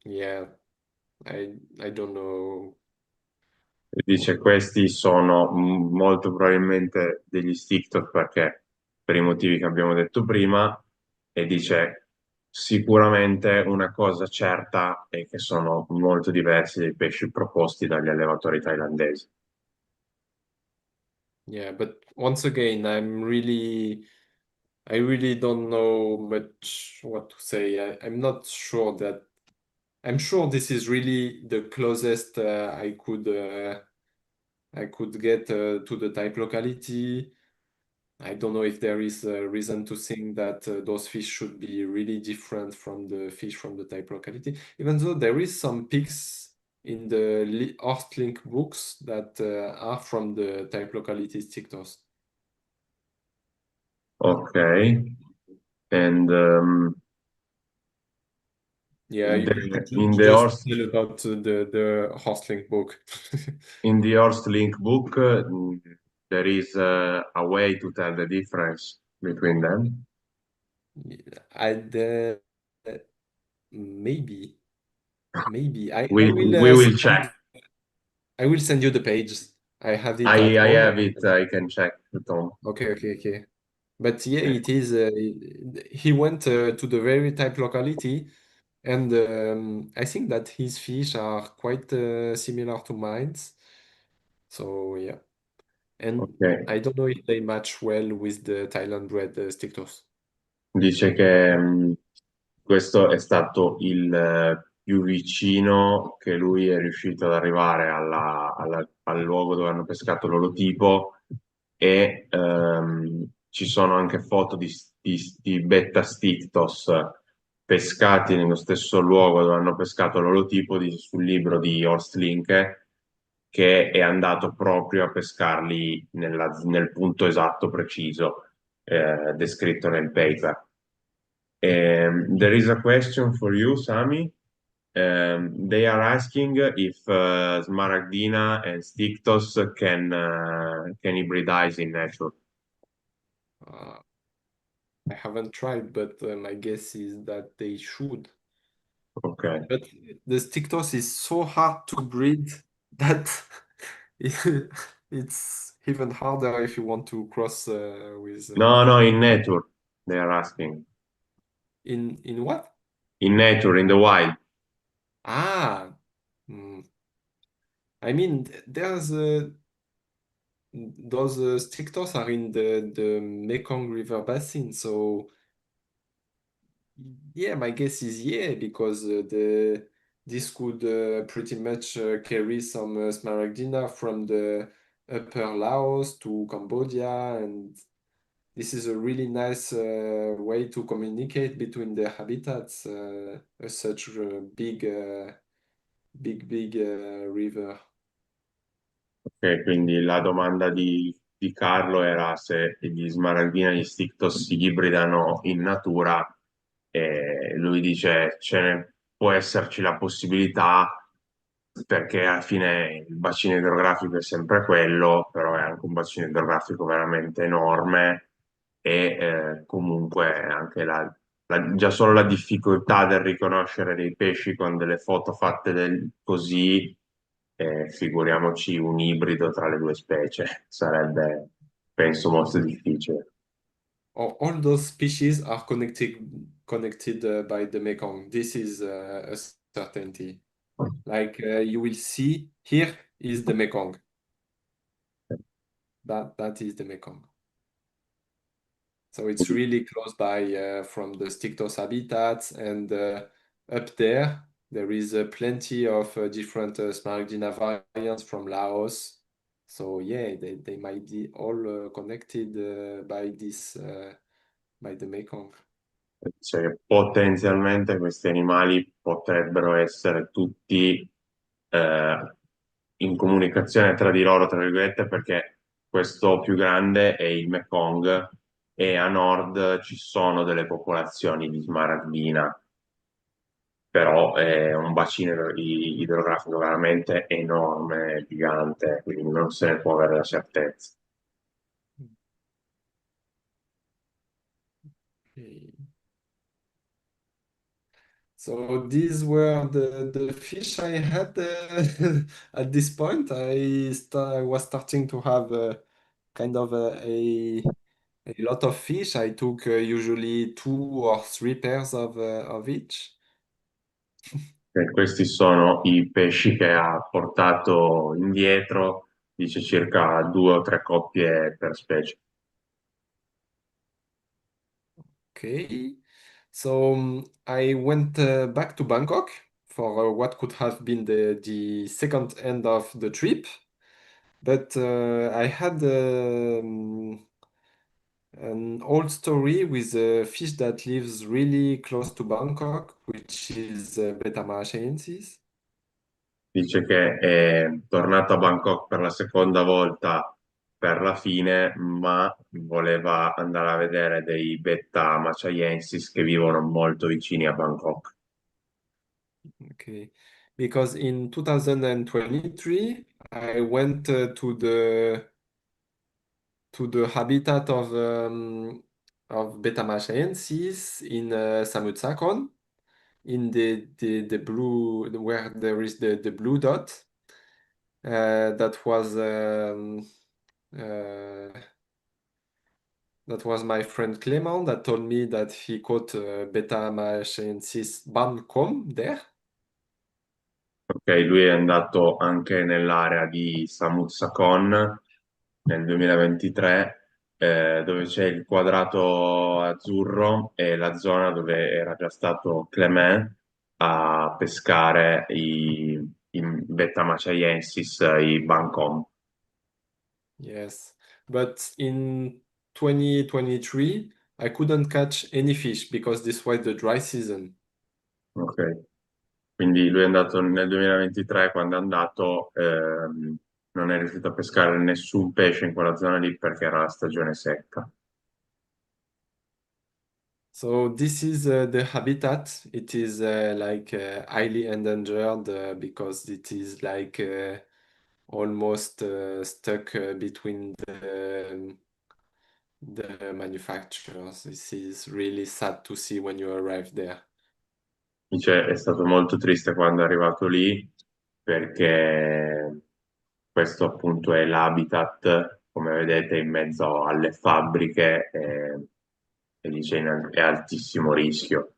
yeah, I don't know. Dice questi sono molto probabilmente degli Stictos perché per i motivi che abbiamo detto prima, e dice sicuramente una cosa certa è che sono molto diversi dai pesci proposti dagli allevatori thailandesi. Yeah, but once again, I really don't know much what to say. I'm not sure that I'm sure this is really the closest I could get to the type locality. I don't know if there is a reason to think that those fish should be really different from the fish from the type locality, even though there is some pics in the Horstlink books that are from the type locality Stictos. Ok, and Yeah, you in the just horse tell about the Horstlink book. in the horse link book there is a way to tell the difference between them. I maybe I We will will check. I will send you the page. I have it at I home. have it. I can check, Tom. Okay. But yeah, it is. He went to the very type locality, and I think that his fish are quite similar to mine. So yeah, and Ok. I don't know if they match well with the Thailand bred Stictos. Dice che questo è stato il più vicino che lui è riuscito ad arrivare al luogo dove hanno pescato l'olotipo e ci sono anche foto di Betta Stictos pescati nello stesso luogo dove hanno pescato l'olotipo sul libro di Horst Linke che è andato proprio a pescarli nel punto esatto, preciso, descritto nel paper. There is a question for you, Sami. They are asking if Smaragdina and Stictos can hybridize in nature. Uh, I haven't tried, but my guess is that they should. Ok. But the Stictos is so hard to breed that it's even harder if you want to cross with No, in nature, they are asking. in what? In nature, in the wild. Ah, mm. I mean, there's those Stictos are in the Mekong River basin, so yeah, my guess is yeah, because this could pretty much carry some Smaragdina from the upper Laos to Cambodia, and this is a really nice way to communicate between the habitats, such a big river. Ok, quindi la domanda di Carlo era se gli smaragdini e gli stictos si ibridano in natura e lui dice ce ne può esserci la possibilità perché alla fine il bacino idrografico è sempre quello, però è anche un bacino idrografico veramente enorme e comunque anche già solo la difficoltà del riconoscere dei pesci con delle foto fatte così, figuriamoci un ibrido tra le due specie, sarebbe, penso, molto difficile. All those species are connected by the Mekong. This is a certainty. Like you will see here is the Mekong. That is the Mekong. So it's really close by from the Stictos habitats, and up there is plenty of different Smaragdina variants from Laos. So yeah, they might be all connected by this by the Mekong. Cioè, che potenzialmente questi animali potrebbero essere tutti in comunicazione tra di loro, tra virgolette, perché questo più grande è il Mekong e a nord ci sono delle popolazioni di smaragdina, però è un bacino idrografico veramente enorme, gigante, quindi non se ne può avere la certezza. Okay. So these were the fish I had at this point. I was starting to have kind of a lot of fish. I took usually 2 or 3 pairs of each. E questi sono i pesci che ha portato indietro, dice circa 2 o 3 coppie per specie. Okay. So I went back to Bangkok for what could have been the second end of the trip, but I had an old story with a fish that lives really close to Bangkok, which is Betamachiensis. Dice che è tornato a Bangkok per la seconda volta per la fine, ma voleva andare a vedere dei betta machayensis che vivono molto vicini a Bangkok. Okay, because in 2023 I went to the habitat of Betamachiensis in Samut Sakhon, in the blue where there is the blue dot. That was uh, that was my friend Clément that told me that he caught Betamachiensis Bamcom there. Ok, lui è andato anche nell'area di Samut Sakhon nel 2023, dove c'è il quadrato azzurro e la zona dove era già stato Clement a pescare i Betta Machayensis, i Bankom. Yes, but in 2023 I couldn't catch any fish because this was the dry season. Ok, quindi lui è andato nel 2023, quando è andato, non è riuscito a pescare nessun pesce in quella zona lì perché era la stagione secca. So this is the habitat. It is like highly endangered because it is like almost stuck between the manufacturers. This is really sad to see when you arrive there. Dice, è stato molto triste quando è arrivato lì perché questo appunto è l'habitat come vedete, in mezzo alle fabbriche e dice è altissimo rischio.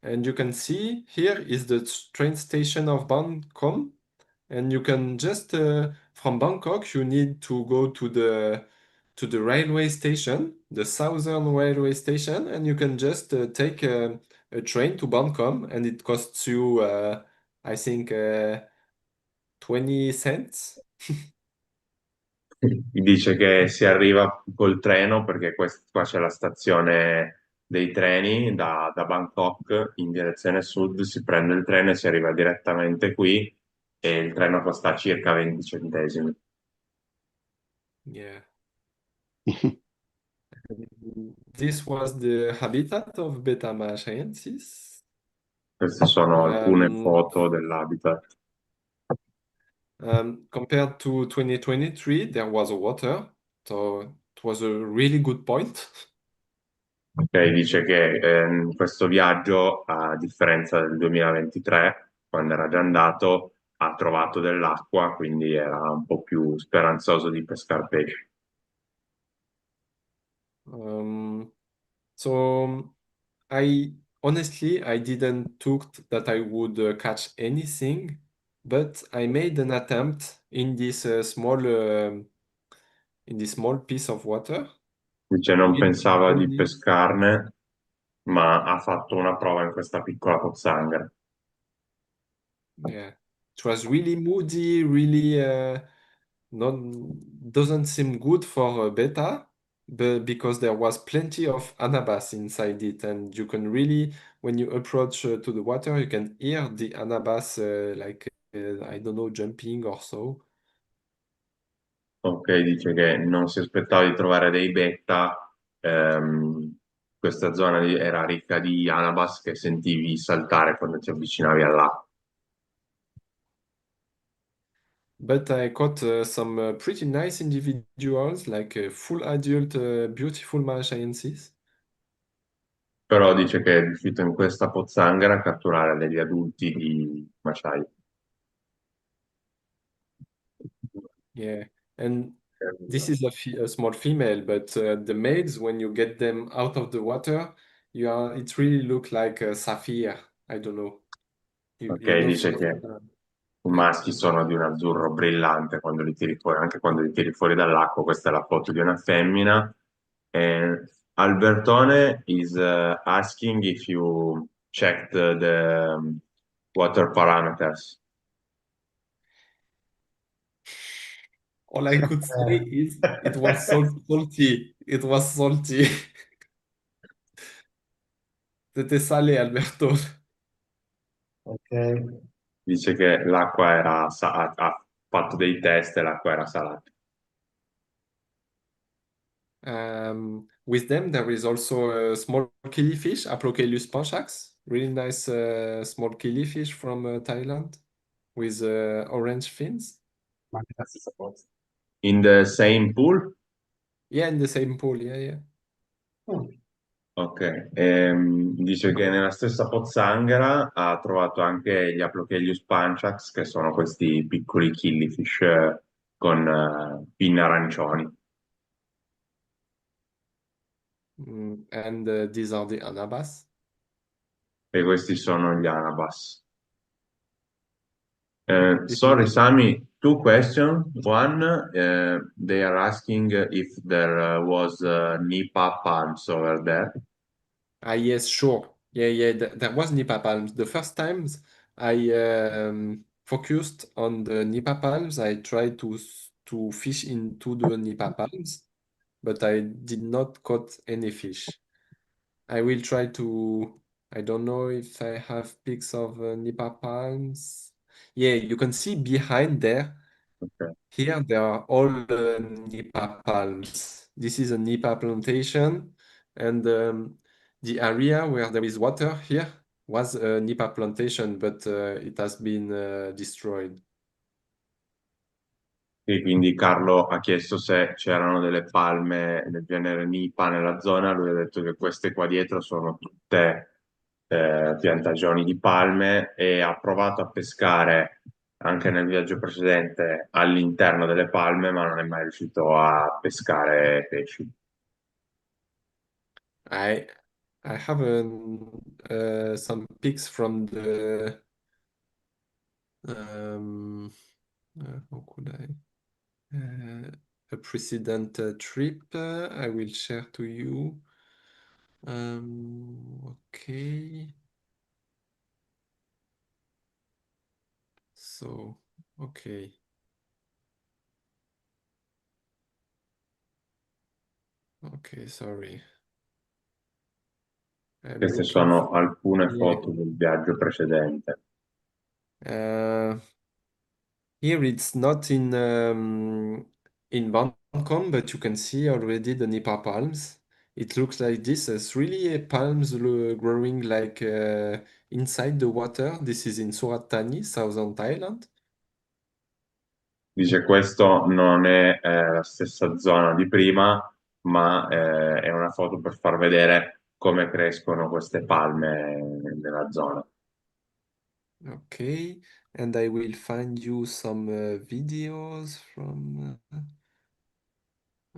And you can see here is the train station of Bangkok, and you can just from Bangkok you need to go to the railway station, the southern railway station, and you can just take a train to Bangkok, and it costs you I think 20 cents. Dice che si arriva col treno perché qua c'è la stazione dei treni da Bangkok in direzione sud, si prende il treno e si arriva direttamente qui e il treno costa circa 20 centesimi. Yeah. This was the habitat of Beta Machensis. Queste sono alcune Um, foto dell'habitat. Compared to 2023, there was water, so it was a really good point. Ok, dice che in questo viaggio, a differenza del 2023, quando era già andato, ha trovato dell'acqua, quindi era un po' più speranzoso di pescare pesce. So I honestly I didn't thought that I would catch anything, but I made an attempt in this small piece of water. Dice non It pensava di only pescarne, ma ha fatto una prova in questa piccola pozzanghera. Yeah, it was really moody, really not doesn't seem good for beta, but because there was plenty of anabas inside it, and you can really, when you approach to the water, you can hear the anabas I don't know, jumping or so. Ok, dice che non si aspettava di trovare dei betta, questa zona era ricca di anabas che sentivi saltare quando ti avvicinavi all'acqua. But I caught some pretty nice individuals, like full adult, beautiful Marshaiensis. Però dice che è riuscito in questa pozzanghera a catturare degli adulti di Masai. Yeah, and this is a small female, but the males, when you get them out of the water, it really look like a sapphire. I don't know. You Ok, know dice che sapphire? i Yeah. maschi sono di un azzurro brillante quando li tiri fuori, anche quando li tiri fuori dall'acqua. Questa è la foto di una femmina. Albertone is asking if you checked the water parameters. All I could say is it was salty. It was salty. C'était salé, Alberto. Ok. Dice che l'acqua era ha fatto dei test e l'acqua era salata. With them, there is also a small killifish, Aplocheilus panchax. Really nice small killifish from Thailand with orange fins. Ma anche la stessa cosa. In the same pool? Yeah, in the same pool. Yeah, yeah. Mm. Ok, dice che nella stessa pozzanghera ha trovato anche gli Aplocheilus panchax, che sono questi piccoli killifish con pinne arancioni. And these are the anabas. E questi sono gli anabas. This Sorry, is Sami, two questions. One, they are asking if there was Nipa palms over there. yes, sure. Yeah. There was Nipa palms. The first times I focused on the Nipa palms, I tried to fish into the Nipa palms, but I did not caught any fish. I will try to. I don't know if I have pics of Nipa palms. Yeah, you can see behind there. Ok. Here they are all Nipa palms. This is a Nipa plantation, and the area where there is water here was a Nipa plantation, but it has been destroyed. E quindi Carlo ha chiesto se c'erano delle palme del genere Nipa nella zona, lui ha detto che queste qua dietro sono tutte piantagioni di palme e ha provato a pescare anche nel viaggio precedente all'interno delle palme, ma non è mai riuscito a pescare pesci. I I have some pics from the um, how could I a precedent trip. I will share to you. Okay. So, okay. Okay, sorry. I'm Queste looking sono for alcune here. foto del viaggio precedente. Uh, Here it's not in Bangkok, but you can see already the Nipa palms. It looks like this. It's really palms growing like inside the water. This is in Surat Thani, southern Thailand. Dice questo non è la stessa zona di prima, ma è una foto per far vedere come crescono queste palme nella zona. Okay, and I will find you some videos from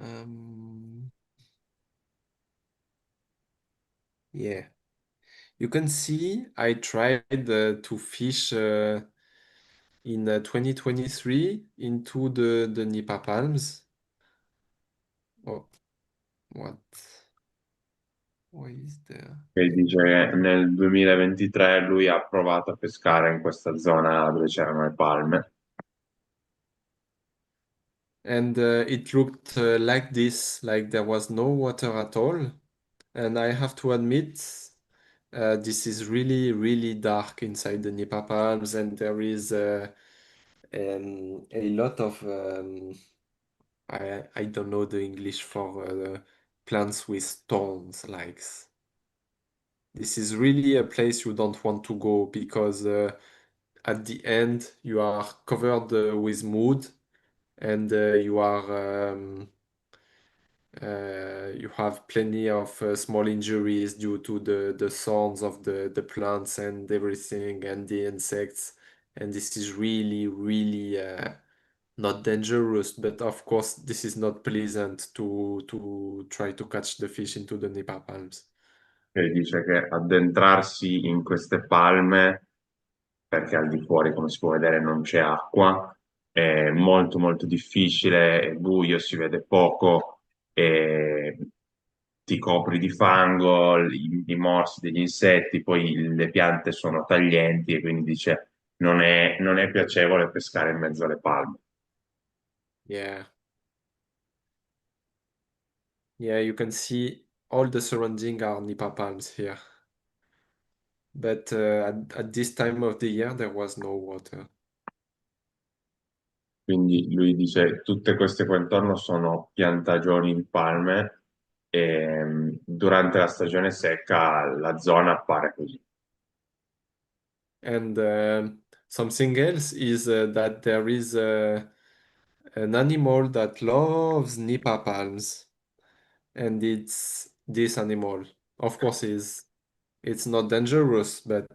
um, yeah. You can see I tried to fish in 2023 into the Nipa palms. Oh, what? Why is there? E dice che nel 2023 lui ha provato a pescare in questa zona dove c'erano le palme. And it looked like this, like there was no water at all. And I have to admit, this is really, really dark inside the Nipa palms, and there is a lot of I don't know the English for plants with thorns, like this is really a place you don't want to go because at the end you are covered with mud and you have plenty of small injuries due to the thorns of the plants and everything and the insects. And this is really, really not dangerous, but of course this is not pleasant to try to catch the fish into the Nipa palms. Che dice che addentrarsi in queste palme, perché al di fuori, come si può vedere, non c'è acqua, è molto molto difficile, è buio, si vede poco, e ti copri di fango, i morsi degli insetti, poi le piante sono taglienti e quindi dice non è piacevole pescare in mezzo alle palme. Yeah. Yeah, you can see all the surrounding are Nipa palms here. But at this time of the year there was no water. Quindi lui dice tutte queste qua intorno sono piantagioni di palme e durante la stagione secca la zona appare così. And something else is that there is an animal that loves Nipa palms, and it's this animal. Of course, it's not dangerous, but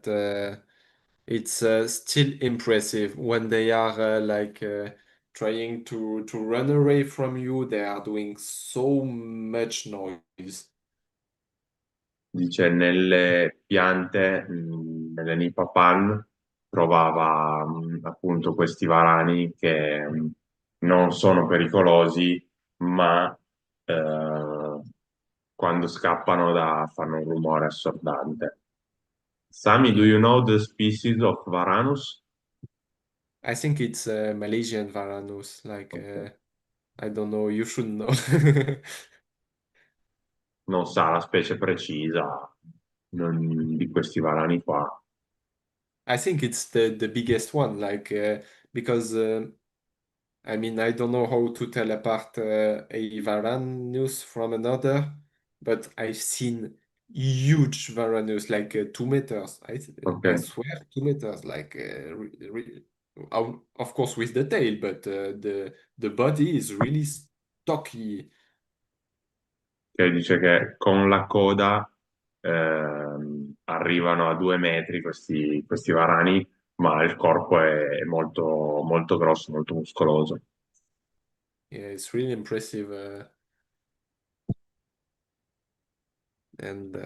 it's still impressive when they are trying to run away from you. They are doing so much noise. Dice nelle piante, nelle Nipa palm, trovava appunto questi varani che non sono pericolosi, ma quando scappano fanno un rumore assordante. Sami, do Yeah. you know the species of varanus? I think it's Malaysian Varanus. I don't know. You should know. Non sa la specie precisa di questi varani qua. I think it's the biggest one. Because I mean I don't know how to tell apart a Varanus from another, but I've seen huge Varanus 2 meters. Ok. I swear 2 meters. Of course with the tail, but the body is really stocky. Che dice che con la coda arrivano a 2 metri questi varani, ma il corpo è molto, molto grosso, molto muscoloso. Yeah, it's really impressive. And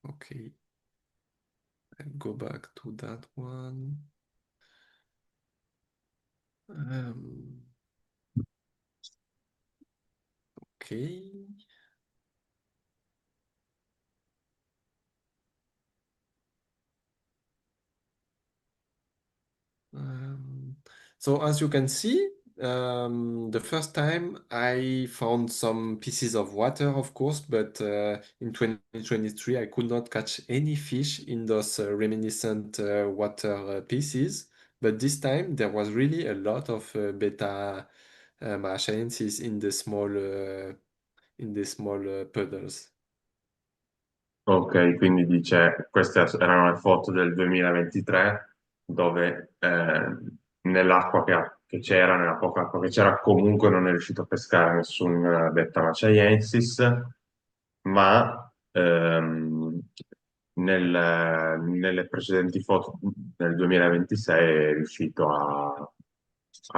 okay, I'll go back to that one. Um, okay. Um, so as you can see, the first time I found some pieces of water, of course, but in 2023 I could not catch any fish in those reminiscent water pieces. But this time there was really a lot of beta Marshaiensis in the small puddles. Ok, quindi dice, queste erano le foto del 2023, dove nell'acqua che c'era, nella poca acqua che c'era, comunque non è riuscito a pescare nessun Betta Machaensis, ma nelle precedenti foto nel 2026 è riuscito a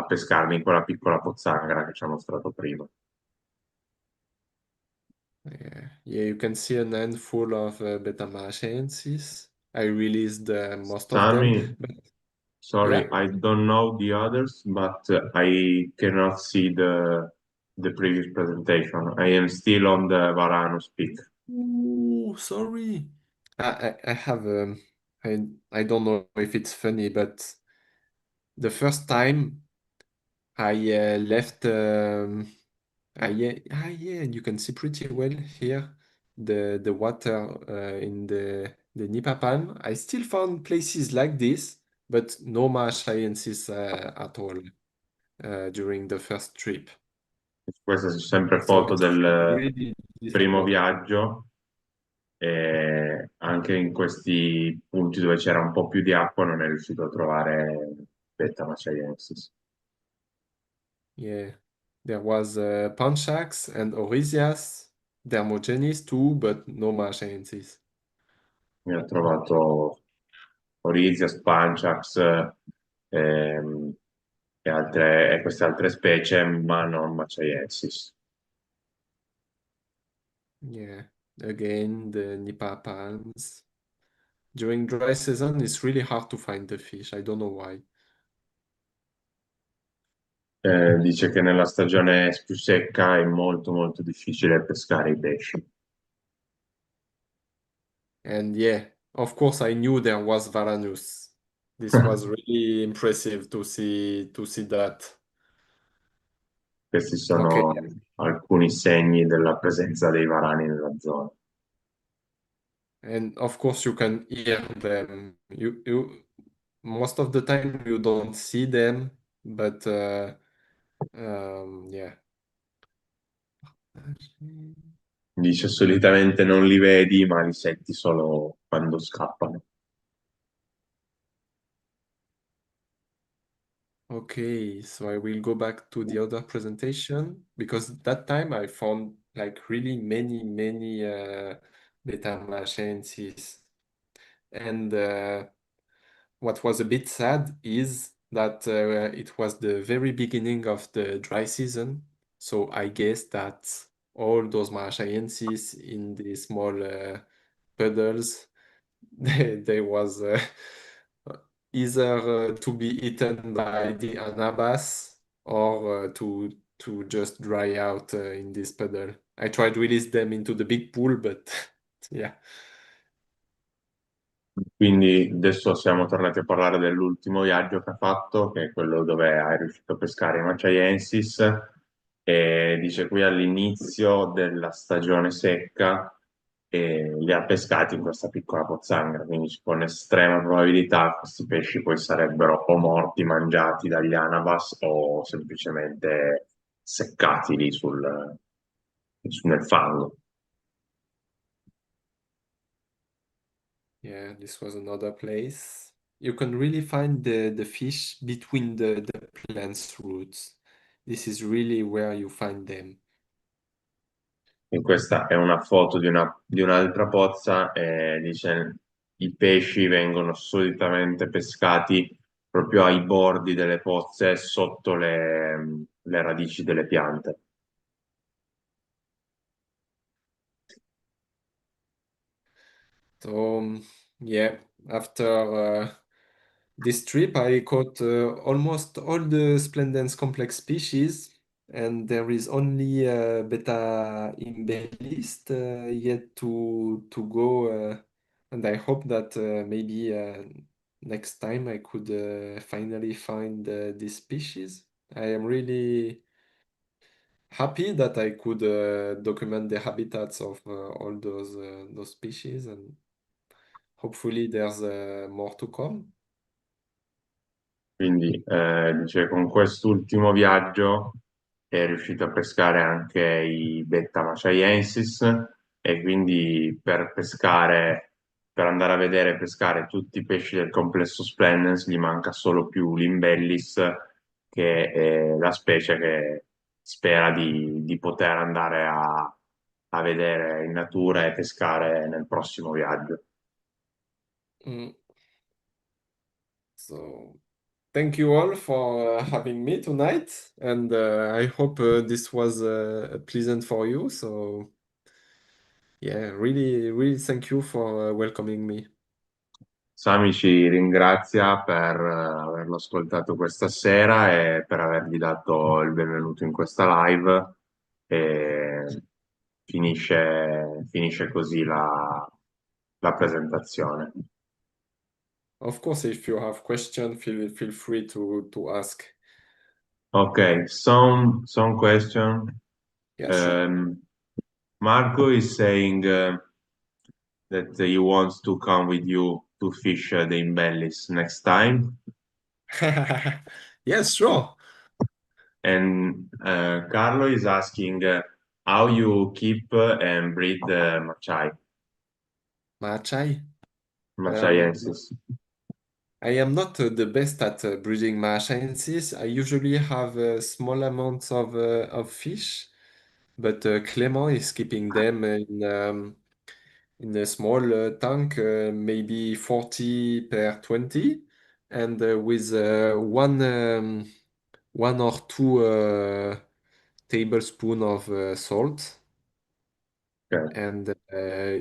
pescarmi in quella piccola pozzanghera che ci ha mostrato prima. Yeah, you can see an handful of beta Marshaiensis. I released most of them, Sami, but sorry, yeah. I don't know the others, but I cannot see the previous presentation. I am still on the Varanus peak. Ooh, sorry. I have I don't know if it's funny, but the first time I left yeah, you can see pretty well here the water in the Nipa Palm. I still found places like this, but no Marshaiensis at all during the first trip. Queste sono sempre So foto it's del really primo disappointing. viaggio e anche in questi punti dove c'era un po' più di acqua non è riuscito a trovare Betta Machaensis. Yeah, there was Panchax and Orisias, Dermogenes too, but no Marshaiensis. Mi ha trovato Orisias, Panchax e queste altre specie, ma non Machaensis. Yeah, again, the Nipa palms. During dry season, it's really hard to find the fish. I don't know why. Dice che nella stagione più secca è molto molto difficile pescare i pesci. And yeah, of course, I knew there was Varanus. This was really impressive to see that. Questi Okay, sono alcuni segni della presenza dei varani nella zona. and of course you can hear them. You most of the time you don't see them, but yeah. Dice solitamente non li vedi, ma li senti solo quando scappano. Okay, so I will go back to the other presentation because that time I found like really many beta Marshaiensis. And what was a bit sad is that it was the very beginning of the dry season. So I guess that all those Marshaiensis in the small puddles, they was either to be eaten by the anabas or to just dry out in this puddle. I tried to release them into the big pool, but yeah. Quindi adesso siamo tornati a parlare dell'ultimo viaggio che ha fatto, che è quello dove è riuscito a pescare i Machaensis, e dice qui all'inizio della stagione secca li ha pescati in questa piccola pozzanghera, quindi con estrema probabilità questi pesci poi sarebbero o morti, mangiati dagli anabas o semplicemente seccati lì nel fango. Yeah, this was another place. You can really find the fish between the plant's roots. This is really where you find them. E questa è una foto di un'altra pozza e dice i pesci vengono solitamente pescati proprio ai bordi delle pozze sotto le radici delle piante. So, yeah, after this trip, I caught almost all the Splendens complex species, and there is only Beta imbellis yet to go. And I hope that maybe next time I could finally find this species. I am really happy that I could document the habitats of all those species, and hopefully there's more to come. Quindi dice, con quest'ultimo viaggio è riuscito a pescare anche i Betta Machaensis e quindi per andare a vedere e pescare tutti i pesci del complesso Splendens gli manca solo più l'Imbellis, che è la specie che spera di poter andare a vedere in natura e pescare nel prossimo viaggio. Mm. So, thank you all for having me tonight, and I hope this was pleasant for you. So, yeah, really, really thank you for welcoming me. Sami ci ringrazia per averlo ascoltato questa sera e per avergli dato il benvenuto in questa live e finisce così la presentazione. Of course, if you have questions, feel free to ask. Ok, some question. Yeah, sure. Marco is saying that he wants to come with you to fish the Imbellis next time. Yes, sure. And Carlo is asking how you keep and breed the Machai, Machai. Machayensis. I am not the best at breeding Machaensis. I usually have small amounts of fish, but Clément is keeping them in a small tank, maybe 40 per 20, and with one or two tablespoon of salt, Okay. and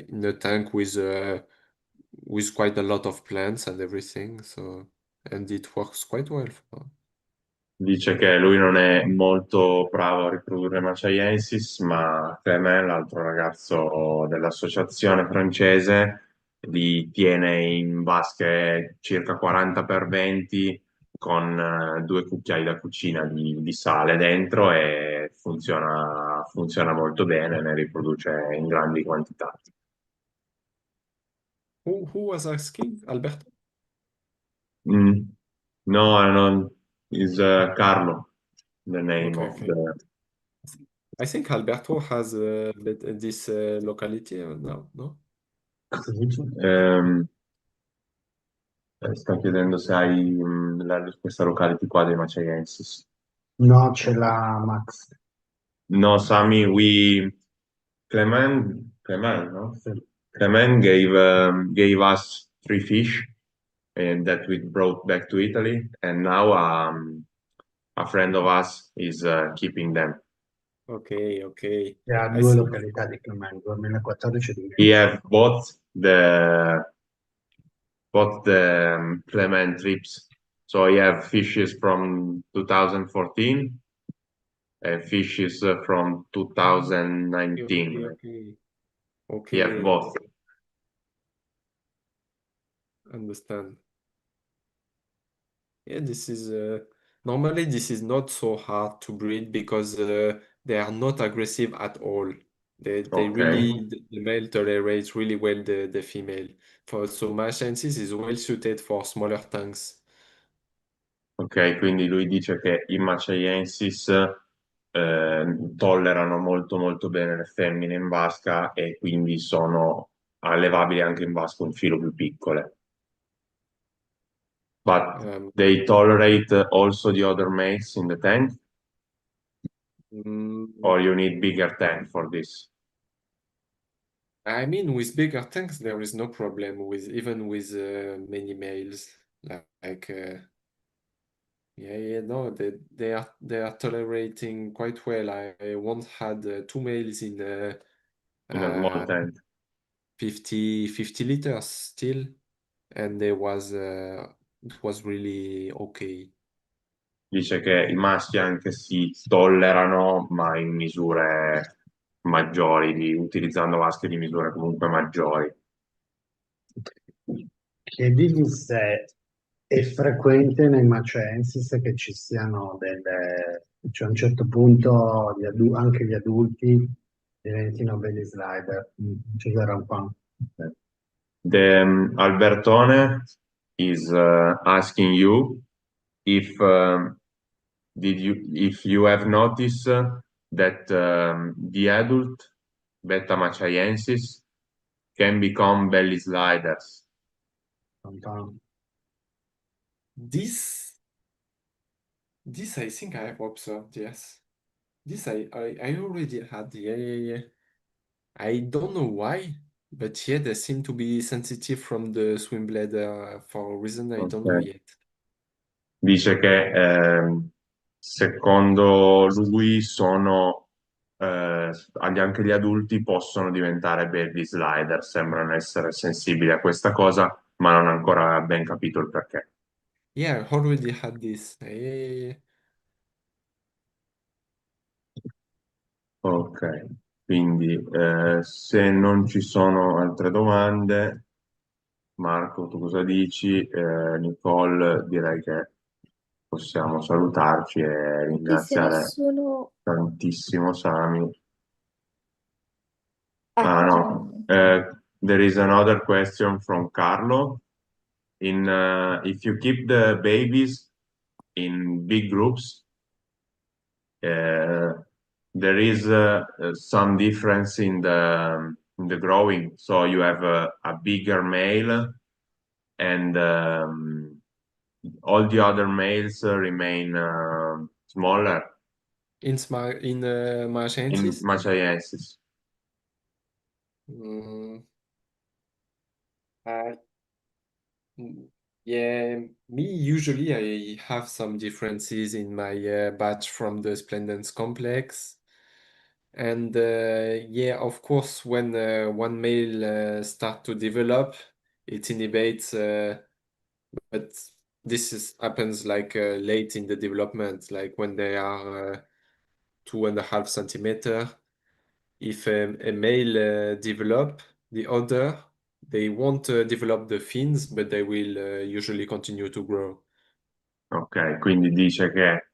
in a tank with quite a lot of plants and everything. So, and it works quite well. Dice che lui non è molto bravo a riprodurre Machayensis, ma Clément, l'altro ragazzo dell'associazione francese, li tiene in vasche circa 40 per 20 con 2 cucchiai da cucina di sale dentro e funziona molto bene, ne riproduce in grandi quantità. Who was asking? Alberto? Mm. No, is Carlo, the name Okay, of okay. the... I think Alberto has this locality now, no? Ehm, sta chiedendo se hai questa locality qua dei Machaensis. No, ce l'ha Max. No, Sami, Clement, no? Clement gave us 3 fish and that we brought back to Italy, and now a friend of us is keeping them. Okay, okay. E ha I due think località di Clement, 2014 e 2015. We have both the Clement trips. So I have fishes from 2014 and fishes from okay, 2019. okay. We have Okay, both. understand. Yeah, this is normally this is not so hard to breed because they are not aggressive at all. They Ok, really the male tolerates really well the female. So Marchensis is well suited for smaller tanks. ok, quindi lui dice che i Machaensis tollerano molto molto bene le femmine in vasca e quindi sono allevabili anche in vasca un filo più piccole. But they tolerate also the other males in the tank, or you need bigger tank for this? I mean, with bigger tanks, there is no problem with even with many males. Like Yeah, no, they are tolerating quite well. I once had two males in in a small uh, tent. 50 liters still, and it was really okay. Dice che i maschi anche si tollerano, ma in misure maggiori, utilizzando vasche di misure comunque maggiori. Chiedigli se è frequente nei macensis che ci siano cioè a un certo punto anche gli adulti diventino belli slider. Ci sarà un po'. Albertone is asking you if if you have noticed that the adult Beta machiensis can become belly sliders. This I think I have observed, yes. This I already had, yeah. I don't know why, but yeah, they seem to be sensitive from the swim bladder for a reason I don't know Ok. yet. Dice che secondo lui anche gli adulti possono diventare baby slider, sembrano essere sensibili a questa cosa, ma non ha ancora ben capito il perché. Yeah, I already had this. Yeah. Ok, quindi se non ci sono altre domande, Marco, tu cosa dici? Nicole, direi che possiamo salutarci e Qui se ne ringraziare sono tantissimo Sami. Ah no, attivamente. there is another question from Carlo. If you keep the babies in big groups, there is some difference in the growing. So you have a bigger male, and all the other males remain smaller In in Marchensis, Machiensis. uh, yeah, me usually I have some differences in my batch from the Splendens complex. And yeah, of course, when one male start to develop, it inhibites, but happens like late in the development, like when they are 2.5 centimeter. If a male develop, the other, they won't develop the fins, but they will usually continue to grow. Ok, quindi dice che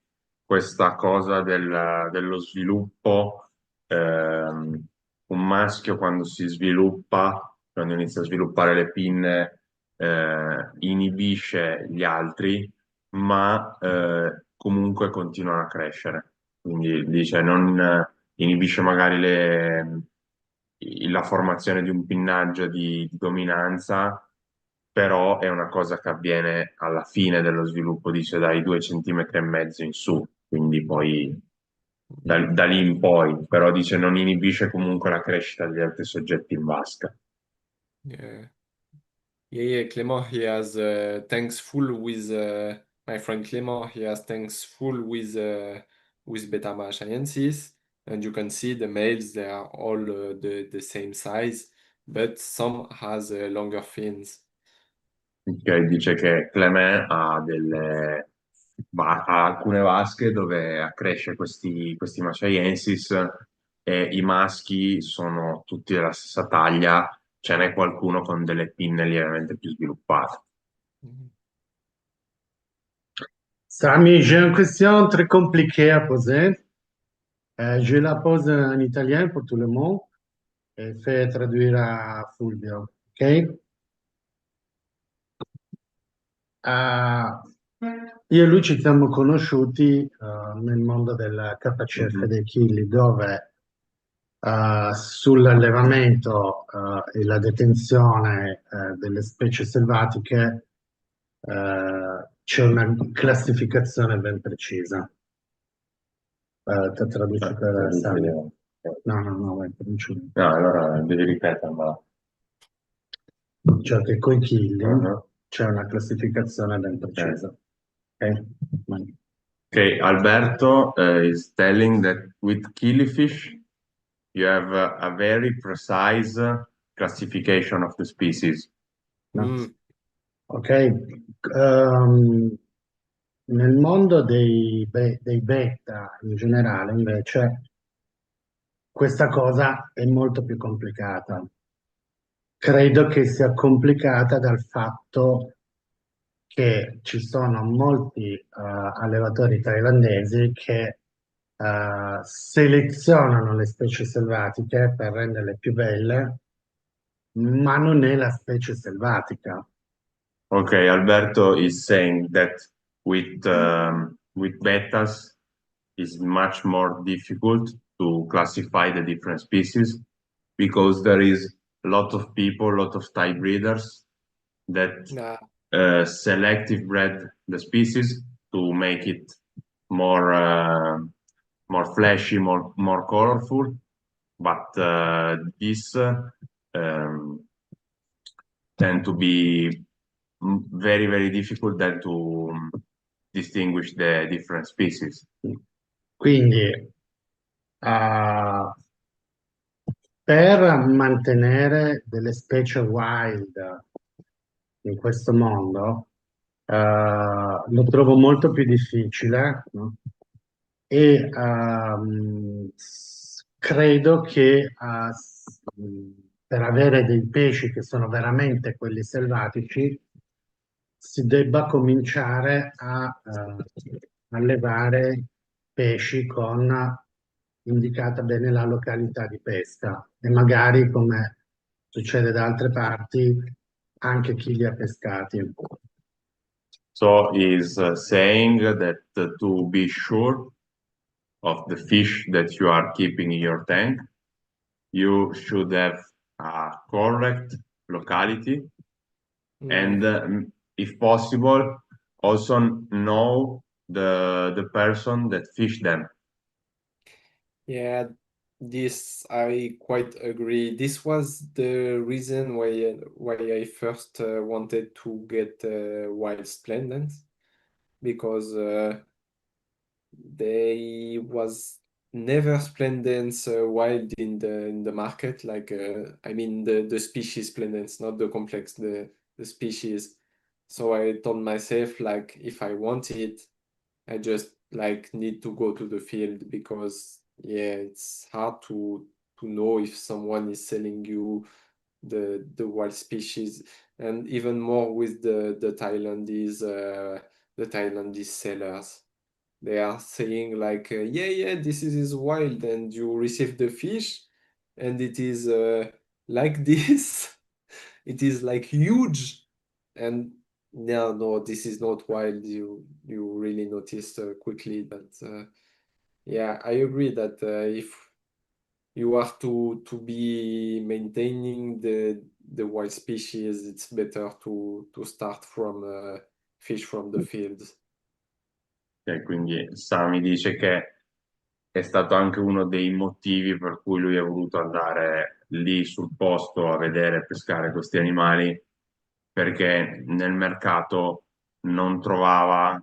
questa cosa dello sviluppo, un maschio quando si sviluppa, quando inizia a sviluppare le pinne, inibisce gli altri, ma comunque continuano a crescere. Quindi dice non inibisce magari la formazione di un pinnaggio di dominanza, però è una cosa che avviene alla fine dello sviluppo, dice dai 2,5 cm in su, quindi poi da lì in poi, però dice non inibisce comunque la crescita degli altri soggetti in vasca. Yeah. Yeah, Clément, he has tanks full with my friend Clément. He has tanks full with Beta Machiensis, and you can see the males. They are all the same size, but some has longer fins. Ok, dice che Clement ha alcune vasche dove accresce questi Machiensis e i maschi sono tutti della stessa taglia, ce n'è qualcuno con delle pinne lievemente più sviluppate. Sami, j'ai une question très compliquée à poser. Je la pose en italien pour tout le monde e fai traduire a Fulvio, ok? Io e lui ci siamo conosciuti nel mondo del KCF dei Chili, dove sull'allevamento e la detenzione delle specie selvatiche c'è una classificazione ben precisa. Te traduci per Sami? No, vai, traduci. No, allora devi ripetermela. Cioè che coi chili c'è una classificazione ben precisa. Ok? Vai. Okay, Alberto is telling that with killifish, you have a very precise classification of the species. No? Mm. Ok? Nel mondo dei beta in generale, invece, questa cosa è molto più complicata. Credo che sia complicata dal fatto che ci sono molti allevatori thailandesi che selezionano le specie selvatiche per renderle più belle, ma non è la specie selvatica. Okay, Alberto is saying that with betas is much more difficult to classify the different species because there is a lot of people, a lot of Thai breeders that Ah, selective bred the species to make it more flashy, more colorful, but this tend to be very, very difficult then to distinguish the different species. Quindi, per mantenere delle specie wild in questo mondo, lo trovo molto più difficile, no? E credo che per avere dei pesci che sono veramente quelli selvatici, si debba cominciare a allevare pesci con indicata bene la località di pesca e magari, come succede da altre parti, anche chi li ha pescati. So is saying that to be sure of the fish that you are keeping in your tank, you should have a correct locality and if possible also know the person that fish them. yeah, this I quite agree. This was the reason why I first wanted to get wild splendens, because they was never splendens wild in the market. Like I mean the species splendens, not the complex, the species. So I told myself, like, if I want it, I just like need to go to the field, because yeah, it's hard to know if someone is selling you the wild species, and even more with the Thailandese sellers. They are saying like, yeah, this is wild, and you receive the fish, and it is like this. It is like huge, and no, this is not wild. You really notice quickly that yeah, I agree that if you are to be maintaining the wild species, it's better to start from fish from the fields. Quindi Sami dice che è stato anche uno dei motivi per cui lui ha voluto andare lì sul posto a vedere e pescare questi animali, perché nel mercato non trovava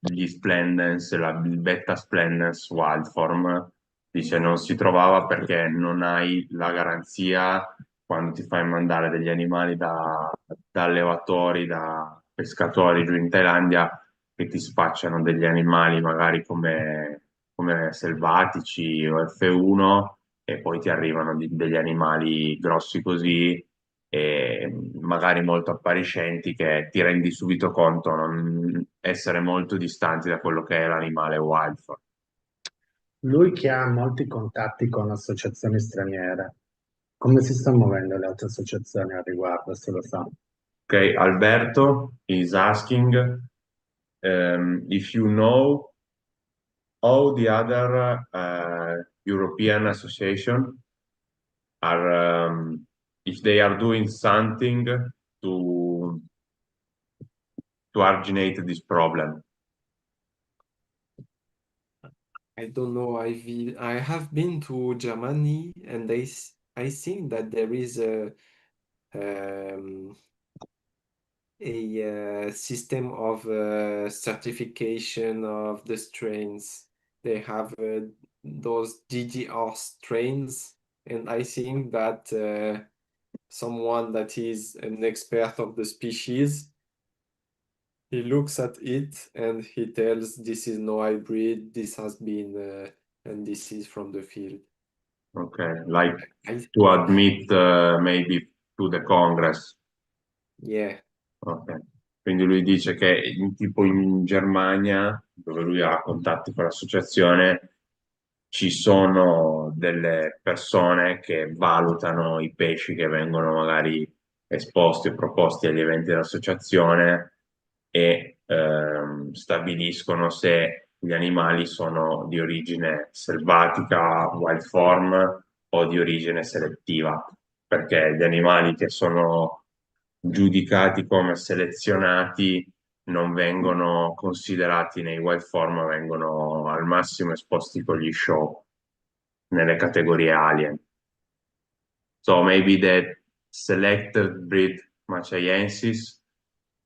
gli Splendens, il Betta Splendens Wildform, dice non si trovava perché non hai la garanzia quando ti fai mandare degli animali da allevatori, da pescatori giù in Thailandia, che ti spacciano degli animali magari come selvatici o F1 e poi ti arrivano degli animali grossi così e magari molto appariscenti che ti rendi subito conto non essere molto distanti da quello che è l'animale wildform. Lui che ha molti contatti con associazioni straniere, come si stanno muovendo le altre associazioni al riguardo, se lo sa? Okay, Alberto is asking if you know how the other European association are if they are doing something to originate this problem. I don't know. I have been to Germany, and I think that there is a a system of certification of the strains. They have those GGR strains, and I think that someone that is an expert of the species, he looks at it and he tells this is no hybrid, this has been and this is from the field. Ok, like I, to admit maybe to the Congress. yeah. Ok. Quindi lui dice che tipo in Germania, dove lui ha contatti con l'associazione, ci sono delle persone che valutano i pesci che vengono magari esposti o proposti agli eventi dell'associazione e stabiliscono se gli animali sono di origine selvatica, wild form o di origine selettiva, perché gli animali che sono giudicati come selezionati non vengono considerati nei wild form, ma vengono al massimo esposti con gli show nelle categorie alien. So maybe the selected breed Machayensis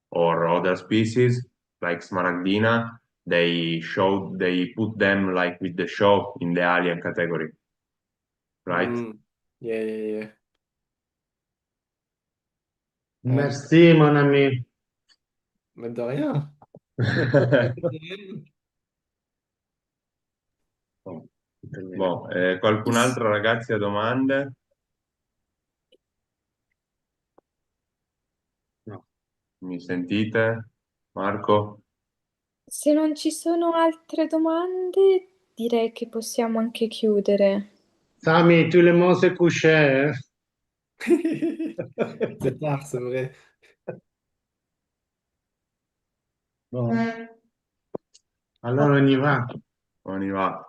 or other species like Smaragdina, they put them like with the show in the alien category, right? Yeah, yeah, yeah. Merci, mon ami. Mais de rien. Boh, qualcun altro ragazzi ha domande? No. Mi sentite? Marco? Se non ci sono altre domande, direi che possiamo anche chiudere. Sami, tu le monde se coucher. C'est tard, c'est vrai. Bon. Allora on y va. On y va.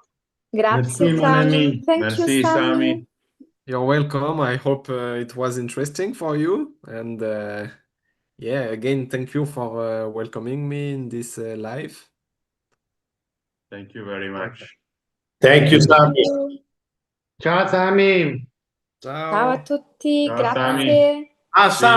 Grazie, Merci, mon Sami. ami. Thank Merci, you, Sami. You're welcome. I hope it was interesting for you. And yeah, again, thank you for welcoming me in this live. Thank you very much. Thank you, Thank Sami. you. Ciao, Sami. Ciao a tutti, Ciao, grazie. Sami. Ah, Sì. Sami.